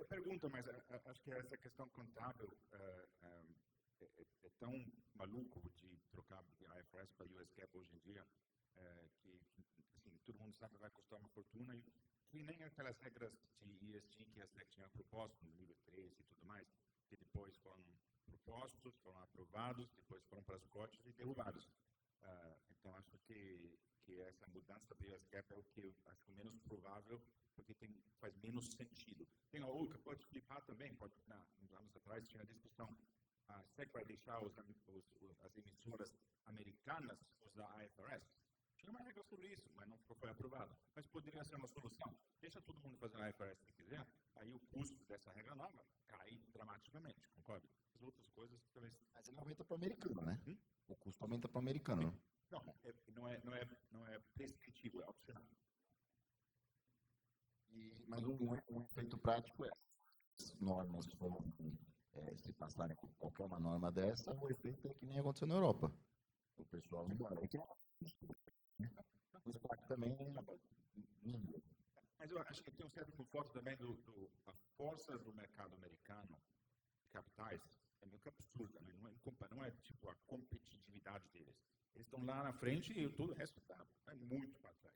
pergunta, mas acho que essa questão contábil é tão maluco de trocar IFRS para US GAAP hoje em dia, que assim, todo mundo sabe que vai custar uma fortuna e nem aquelas regras de ESG que a SEC tinha proposto no nível 3 e tudo mais, que depois foram propostos, foram aprovados, depois foram para as cortes e derrubados. Então, acho que essa mudança para o US GAAP é o que eu acho menos provável, porque faz menos sentido. Tem a outra, pode flipar também, uns anos atrás tinha a discussão, a SEC vai deixar as emissoras americanas usar IFRS? Tinha uma regra sobre isso, mas não foi aprovado. Mas poderia ser uma solução. Deixa todo mundo fazer a IFRS se quiser, aí o custo dessa regra nova cai dramaticamente, concorda? As outras coisas talvez... Mas ele aumenta para o americano, né? O custo aumenta para o americano. Não é prescritivo, é opcional. Mas um efeito prático é as normas se passarem por qualquer uma norma dessa, o efeito é que nem aconteceu na Europa. O pessoal vai embora. Mas claro, também mas eu acho que tem um certo conforto também da força do mercado americano de capitais, é muito absurda, né? Não é tipo a competitividade deles. Eles estão lá na frente e todo o resto está muito para trás.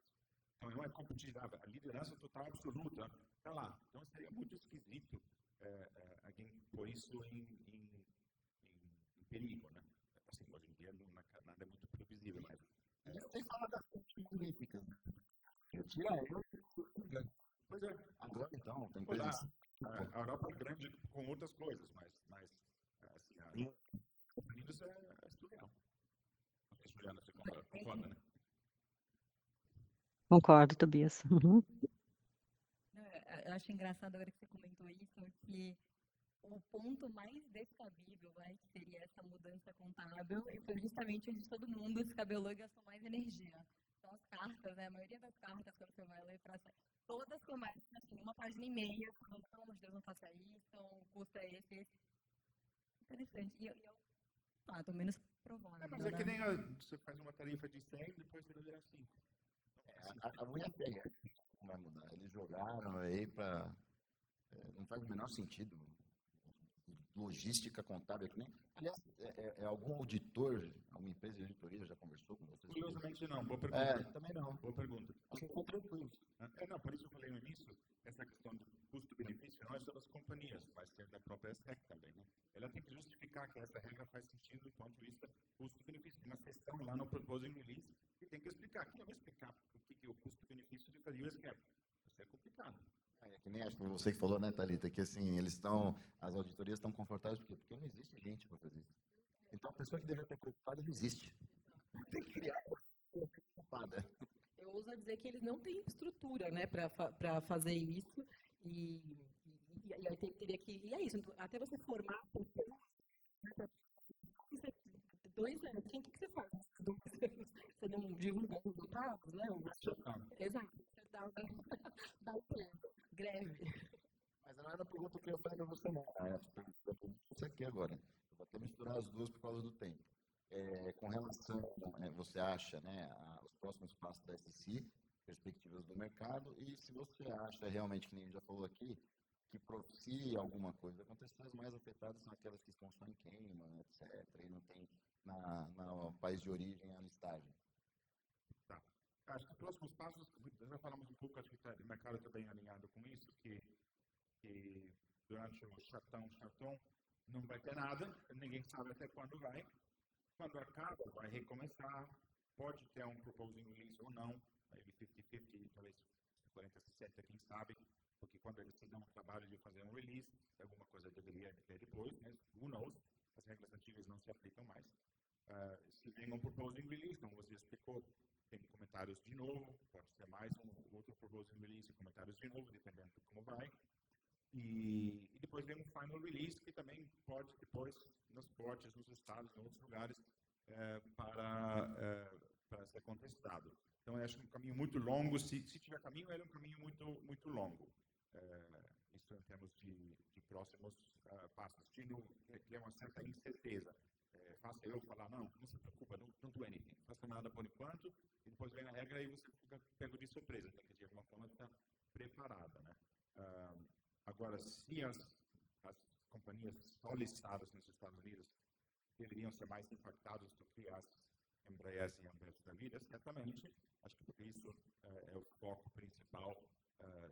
Então não é competitividade, a liderança total absoluta está lá. Então seria muito esquisito alguém pôr isso em perigo, né? Assim, hoje em dia nada é muito previsível, mas... A gente tem que falar das fontes magníficas. Tira eu. Pois é. Agora então, tem coisas... A Europa é grande com outras coisas, mas assim, os Estados Unidos é surreal. Não sei se Juliana você concorda, né? Concordo, Tobias. Uhum. Eu acho engraçado agora que você comentou isso, que o ponto mais descabível, que seria essa mudança contábil, e foi justamente onde todo mundo se cabelou e gastou mais energia. São as cartas, né? A maioria das cartas, quando você vai ler para todas começam assim, uma página e meia, falando, pelo amor de Deus, não faça isso, o custo é esse. Interessante. E eu tô menos provando, Mas é que né? nem você faz uma tarifa de 100, depois você vai virar 5. A mulher pega, não vai mudar. Eles jogaram aí para. Não faz o menor sentido. Logística contábil, que nem. Aliás, algum auditor, alguma empresa de auditoria já conversou com vocês? Curiosamente não, boa pergunta. Também não. Boa pergunta. Acho que encontrei tudo. Não, por isso eu falei no início, essa questão do custo-benefício não é só das companhias, mas ser da própria SEC também, né? Ela tem que justificar que essa regra faz sentido do ponto de vista custo-benefício. Tem uma questão lá no proposing release que tem que explicar. Quem vai explicar o que é o custo-benefício de fazer o SCAP? Isso é complicado. É que nem acho que você que falou, né, Thalita, que assim, as auditorias estão confortáveis porque não existe gente para fazer isso. Então a pessoa que deve estar preocupada não existe. Tem que criar uma pessoa preocupada. Eu ouso dizer que eles não têm estrutura, né, para fazer isso, e aí teria que. E é isso, até você formar pessoas, né, 2 anos, o que você faz? Você não divulga os resultados, né? Exato, você dá um greve. Mas não era a pergunta que eu ia fazer para você, não. Isso aqui agora. Eu vou até misturar as duas por causa do tempo. Com relação, você acha, né, os próximos passos da SEC, perspectivas do mercado, e se você acha realmente, que nem já falou aqui, que se alguma coisa acontecer, as mais afetadas são aquelas que estão só em Cayman, etc., e não tem no país de origem a listagem. Tá. Acho que os próximos passos, já falamos um pouco, acho que o mercado está bem alinhado com isso, que durante o shutdown, não vai ter nada, ninguém sabe até quando vai. Quando acaba, vai recomeçar, pode ter um proposing release ou não, aí 50-50, talvez 40-60, quem sabe, porque quando eles se dão o trabalho de fazer um release, alguma coisa deveria ter depois, né? Who knows? As regras antigas não se aplicam mais. Se vem um proposing release, como você explicou, tem comentários de novo, pode ser mais outro proposing release, comentários de novo, dependendo de como vai. E depois vem um final release, que também pode depois, nas cortes, nos estados, em outros lugares, para ser contestado. Então, eu acho um caminho muito longo. Se tiver caminho, ele é um caminho muito, muito longo. Isso em termos de próximos passos. Que é uma certa incerteza. Faça eu falar, não se preocupa, don't do anything, não faça nada por enquanto, e depois vem a regra e você fica pego de surpresa. Tem que, de alguma forma, estar preparada, né? Agora, se as companhias só listadas nos Estados Unidos deveriam ser mais impactadas do que as Embraers e Ambev da vida, certamente, acho que por isso é o foco principal,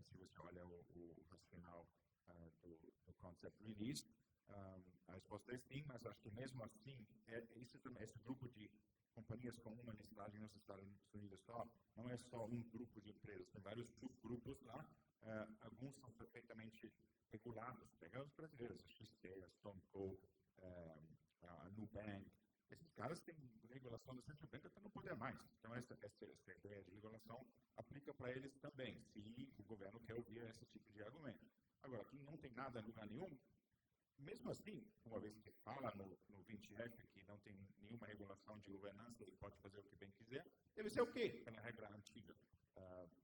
se você olha o racional do Concept Release. A resposta é sim, mas acho que mesmo assim, esse grupo de companhias com uma listagem nos Estados Unidos só, não é só um grupo de empresas, tem vários subgrupos lá, alguns são perfeitamente regulados, pega os brasileiros, a XP, a StoneCo, a Nubank, esses caras têm regulação da Central Bank até não poder mais, então essa ideia de regulação aplica para eles também, se o governo quer ouvir esse tipo de argumento. Agora, quem não tem nada em lugar nenhum, mesmo assim, uma vez que fala no 20F que não tem nenhuma regulação de governança, ele pode fazer o que bem quiser, deve ser o quê? Pela regra antiga.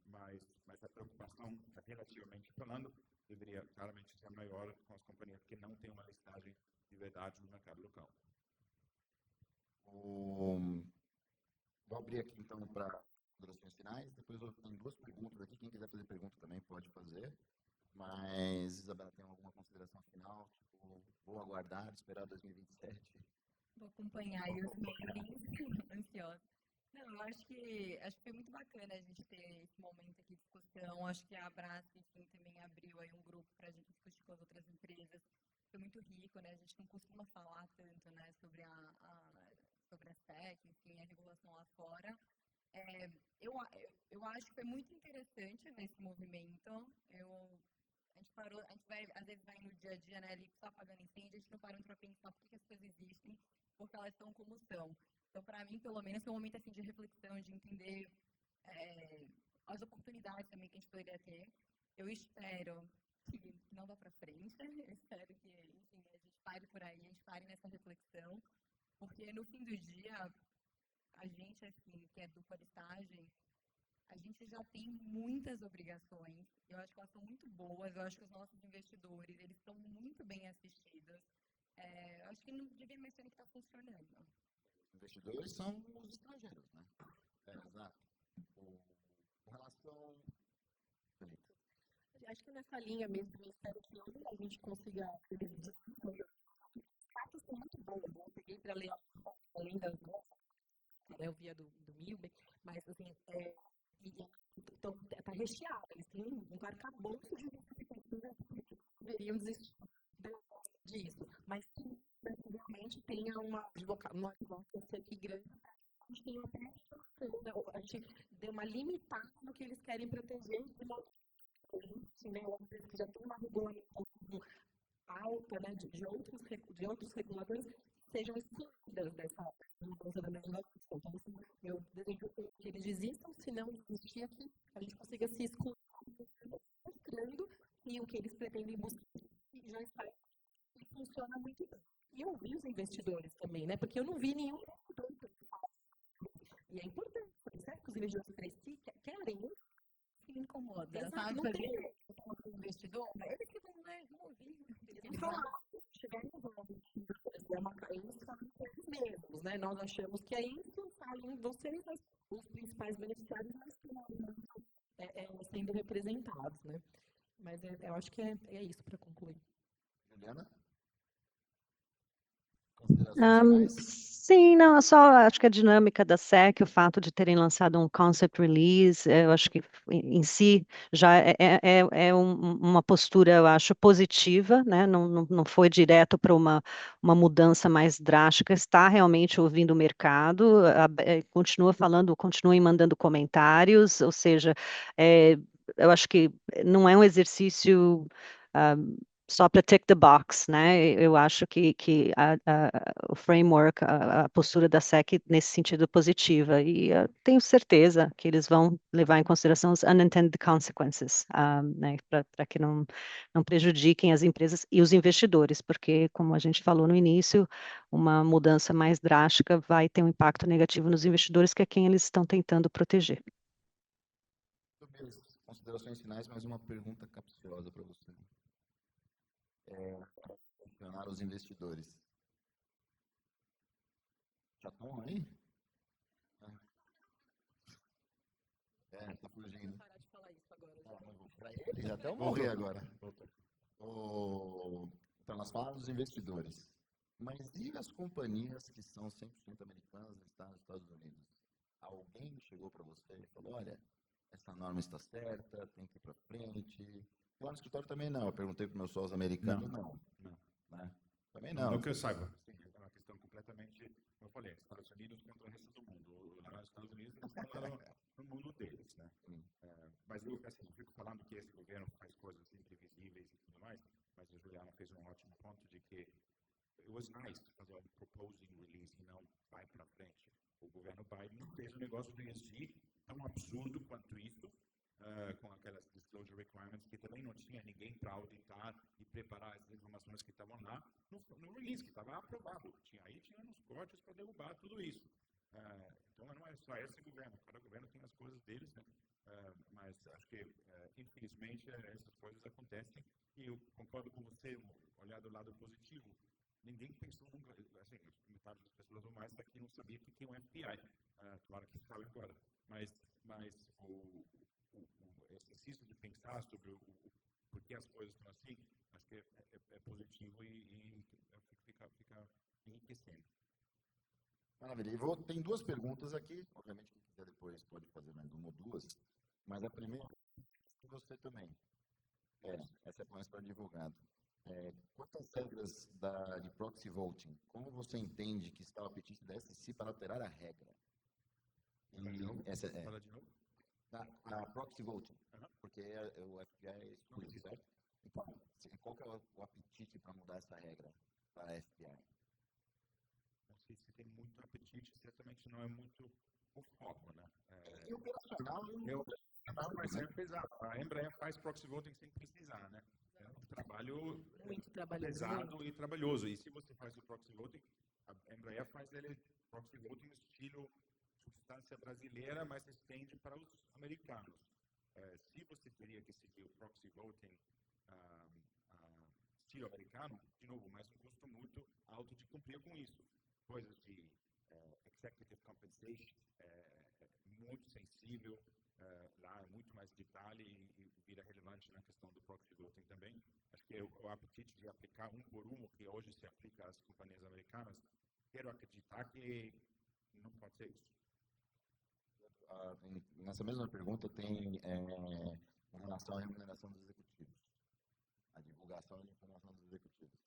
Mas a preocupação, relativamente falando, deveria claramente ser maior com as companhias que não têm uma listagem de verdade no mercado local. Vou abrir aqui, então, para considerações finais. Depois eu tenho 2 perguntas aqui. Quem quiser fazer pergunta também pode fazer. Mas, Isabela, tem alguma consideração final? Tipo, vou aguardar, esperar 2027? Vou acompanhar aí os mailings, ansiosa. Não, eu acho que foi muito bacana a gente ter esse momento aqui de discussão. Acho que a Abrasca, enfim, também abriu aí um grupo para a gente discutir com as outras empresas. Foi muito rico, né? A gente não costuma falar tanto, né, sobre a SEC, enfim, a regulação lá fora. Eu acho que foi muito interessante ver esse movimento. A gente vai, às vezes vai no dia a dia, né, ali só apagando incêndio, a gente não para para pensar por que as coisas existem, porque elas são como são. Então, para mim, pelo menos, foi um momento assim, de reflexão, de entender as oportunidades também que a gente poderia ter. Eu espero que não vá para frente, eu espero que, enfim, a gente pare por aí, a gente pare nessa reflexão, porque no fim do dia, a gente aqui, que é dupla listagem, a gente já tem muitas obrigações. Eu acho que elas são muito boas. Eu acho que os nossos investidores, eles estão muito bem assistidos. Eu acho que não devia mais ser o que está funcionando. Os investidores são os estrangeiros, né? Exato. Com relação... Acho que nessa linha mesmo, eu espero que hoje a gente consiga... Os fatos são muito bons. Eu peguei para ler além das nossas, eu via do Milben, mas assim, então, está recheado. Eles têm um arcabouço de justificativas que deveriam desistir disso. Mas que realmente tenha uma advocacia aqui grande. A gente tem até a gente deu uma limitada no que eles querem proteger. Né, que já tem uma regulamentação alta, né, de outros reguladores sejam excluídas dessa mudança da legislação. Então, eu desejo que eles desistam, se não desistir aqui, a gente consiga se excluir, mostrando que o que eles pretendem buscar já está e funciona muito bem. E eu ouvi os investidores também, né, porque eu não vi nenhum investidor. E é importante, certo? Que os investidores querem isso. Que me incomoda, Exato, sabe? não Fazer tem um investidor, eles que vão, né? Não ouvir. Eles falaram, chegaram é uma crença eles mesmos, né? Nós achamos que é isso, saem vocês, mas os principais beneficiários não estão sendo representados, né? Mas eu acho que é isso para concluir. Juliana? Considerações finais? Sim, não, só acho que a dinâmica da SEC, o fato de terem lançado um concept release, eu acho que em si já é uma postura, eu acho, positiva, né? Não foi direto para uma mudança mais drástica, está realmente ouvindo o mercado, continua falando, continuem mandando comentários, ou seja, eu acho que não é um exercício só para tick the box, né? Eu acho que o framework, a postura da SEC nesse sentido positiva, e tenho certeza que eles vão levar em consideração os unintended consequences, né? Para que não prejudiquem as empresas e os investidores, porque, como a gente falou no início, uma mudança mais drástica vai ter um impacto negativo nos investidores, que é quem eles estão tentando proteger. Considerações finais, mais uma pergunta capciosa para você. Funcionar os investidores. Já estão aí? Está fugindo. Vou parar de falar isso agora. Para eles, até eu morrer agora. Então, nós falamos dos investidores. Mas e as companhias que são 100% americanas e estão nos Estados Unidos? Alguém chegou para você e falou, olha, essa norma está certa, tem que ir para frente. Lá no escritório também não. Eu perguntei para meus sócios americanos, não. Né? Também não. Não que eu saiba. Sim, é uma questão completamente, como eu falei, Estados Unidos contra o resto do mundo. Lá nos Estados Unidos, eles estão lá no mundo deles, né? Mas eu, assim, fico falando que esse governo faz coisas imprevisíveis e tudo mais, mas a Juliana fez um ótimo ponto de que it was nice fazer um proposing release e não vai para frente. O governo Biden fez um negócio do ESG tão absurdo quanto isso, com aquelas disclosure requirements que também não tinha ninguém para auditar e preparar as informações que estavam lá no release, que estava aprovado. Tinha nos cortes para derrubar tudo isso. Então não é só esse governo, cada governo tem as coisas deles, né? Mas acho que, infelizmente, essas coisas acontecem e eu concordo com você, olhar do lado positivo. Ninguém pensou nunca, assim, metade das pessoas ou mais daqui não sabia que tinha um FBI. Claro que sabe agora. Mas o exercício de pensar sobre por que as coisas estão assim, acho que é positivo e fica enriquecendo. Maravilha. Tem duas perguntas aqui. Obviamente, quem quiser depois pode fazer mais uma ou duas. Mas a primeira, você também. Essa é mais para advogado. Quanto às regras de proxy voting, como você entende que está o apetite da SEC para alterar a regra? Fala de novo. A proxy voting, porque o FBI é excluído, certo? Então, qual que é o apetite para mudar essa regra para a FBI? Não sei se tem muito apetite, certamente não é muito o foco, né? E o operacional, mas é pesado. A Embraer faz proxy voting sem precisar, né? É um trabalho muito trabalhoso, pesado e trabalhoso. E se você faz o proxy voting, a Embraer faz ele proxy voting no estilo substância brasileira, mas estende para os americanos. Se você teria que seguir o proxy voting estilo americano, de novo, mais um custo muito alto de cumprir com isso. Coisas de executive compensation, muito sensível, lá é muito mais detalhe e vira relevante na questão do proxy voting também. Acho que o apetite de aplicar um por um, que hoje se aplica às companhias americanas, quero acreditar que não pode ser isso. Nessa mesma pergunta tem em relação à remuneração dos executivos, a divulgação de informação dos executivos.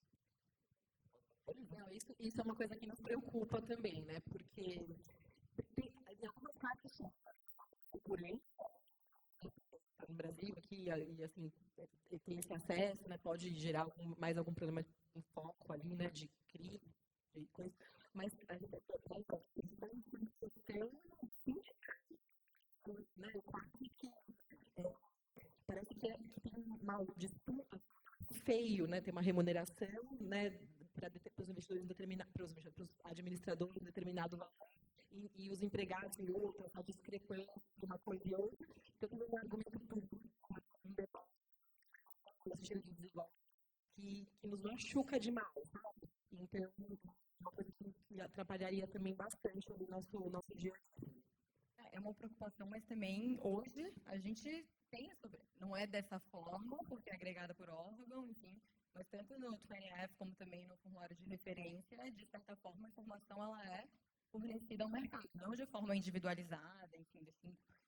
Não, isso é uma coisa que nos preocupa também, né? Porque em algumas partes são concorrentes no Brasil aqui e assim tem esse acesso, né? Pode gerar mais algum problema em foco ali, né? De crime, de coisa. Mas a gente tem né? Parece que tem uma disputa feio, né? Tem uma remuneração, né? Para os investidores para os administradores em determinado valor e os empregados em outro, essa discrepância de uma coisa e outra. Então, tem um argumento público, um debate, um sentido de desigualdade, que nos machuca demais, sabe? Então, uma coisa que atrapalharia também bastante o nosso dia. É uma preocupação, mas também hoje a gente tem sobre. Não é dessa forma, porque é agregada por órgão, enfim, mas tanto no 20F como também no formulário de referência, de certa forma a informação ela é fornecida ao mercado, não de forma individualizada, enfim, dos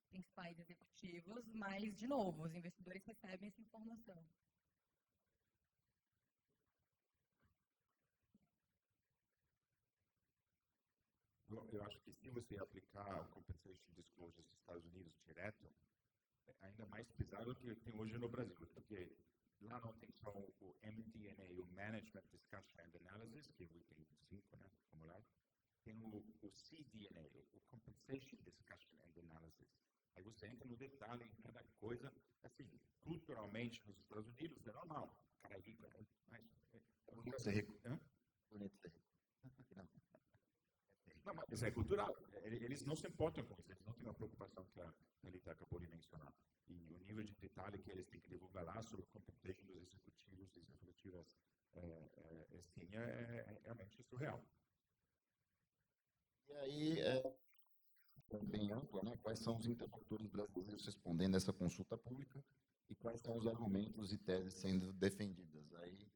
principais executivos, mas, de novo, os investidores recebem essa informação. Eu acho que se você aplicar o Compensation Disclosure dos Estados Unidos direto, é ainda mais pesado que tem hoje no Brasil, porque lá não tem só o MD&A, o Management Discussion and Analysis, que tem 5, né, formulado, tem o CDNA, o Compensation Discussion and Analysis. Aí você entra no detalhe em cada coisa, assim, culturalmente nos Estados Unidos é normal, o cara é rico, mas... Bonito ser rico. Bonito ser rico. Não, mas isso é cultural. Eles não se importam com isso, eles não têm uma preocupação que a Melita acabou de mencionar. E o nível de detalhe que eles têm que divulgar lá sobre o compensation dos executivos e executivas assim, é realmente surreal. E aí, bem ampla, né? Quais são os interlocutores brasileiros respondendo essa consulta pública e quais são os argumentos e teses sendo defendidas? Aí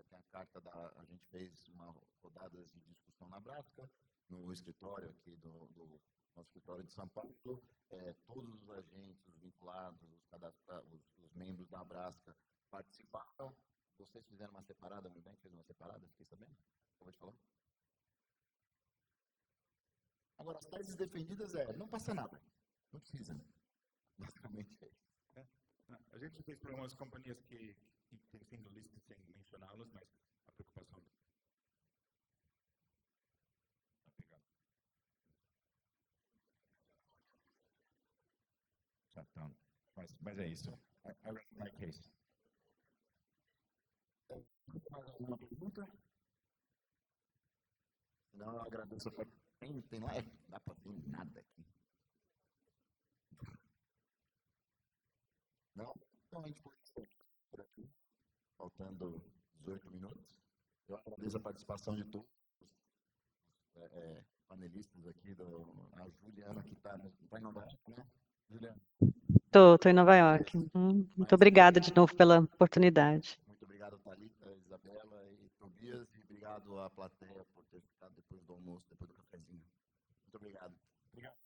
tem a carta a gente fez uma rodada de discussão na Brasca, no escritório aqui do nosso escritório de São Paulo, todos os agentes vinculados, os membros da Brasca participaram. Vocês fizeram uma separada, o Nubank fez uma separada, fiquei sabendo? Acabou de falar? Agora, as teses defendidas não passa nada, não precisa. Basicamente é isso. A gente fez para umas companhias que tem sendo listas sem mencioná-las, mas a preocupação... Então, mas é isso. I rest my case. Mais alguma pergunta? Não, eu agradeço a tem lá, não dá para ver nada aqui. Não? Então a gente pode ser por aqui, faltando 18 minutos. Eu agradeço a participação de todos os panelistas aqui, a Juliana, que está em Nova York, né? Juliana. Estou em Nova York. Muito obrigada de novo pela oportunidade. Muito obrigado, Thalita, Isabela e Tobias, e obrigado à plateia por ter ficado depois do almoço, depois do cafezinho. Muito obrigado. Obrigado.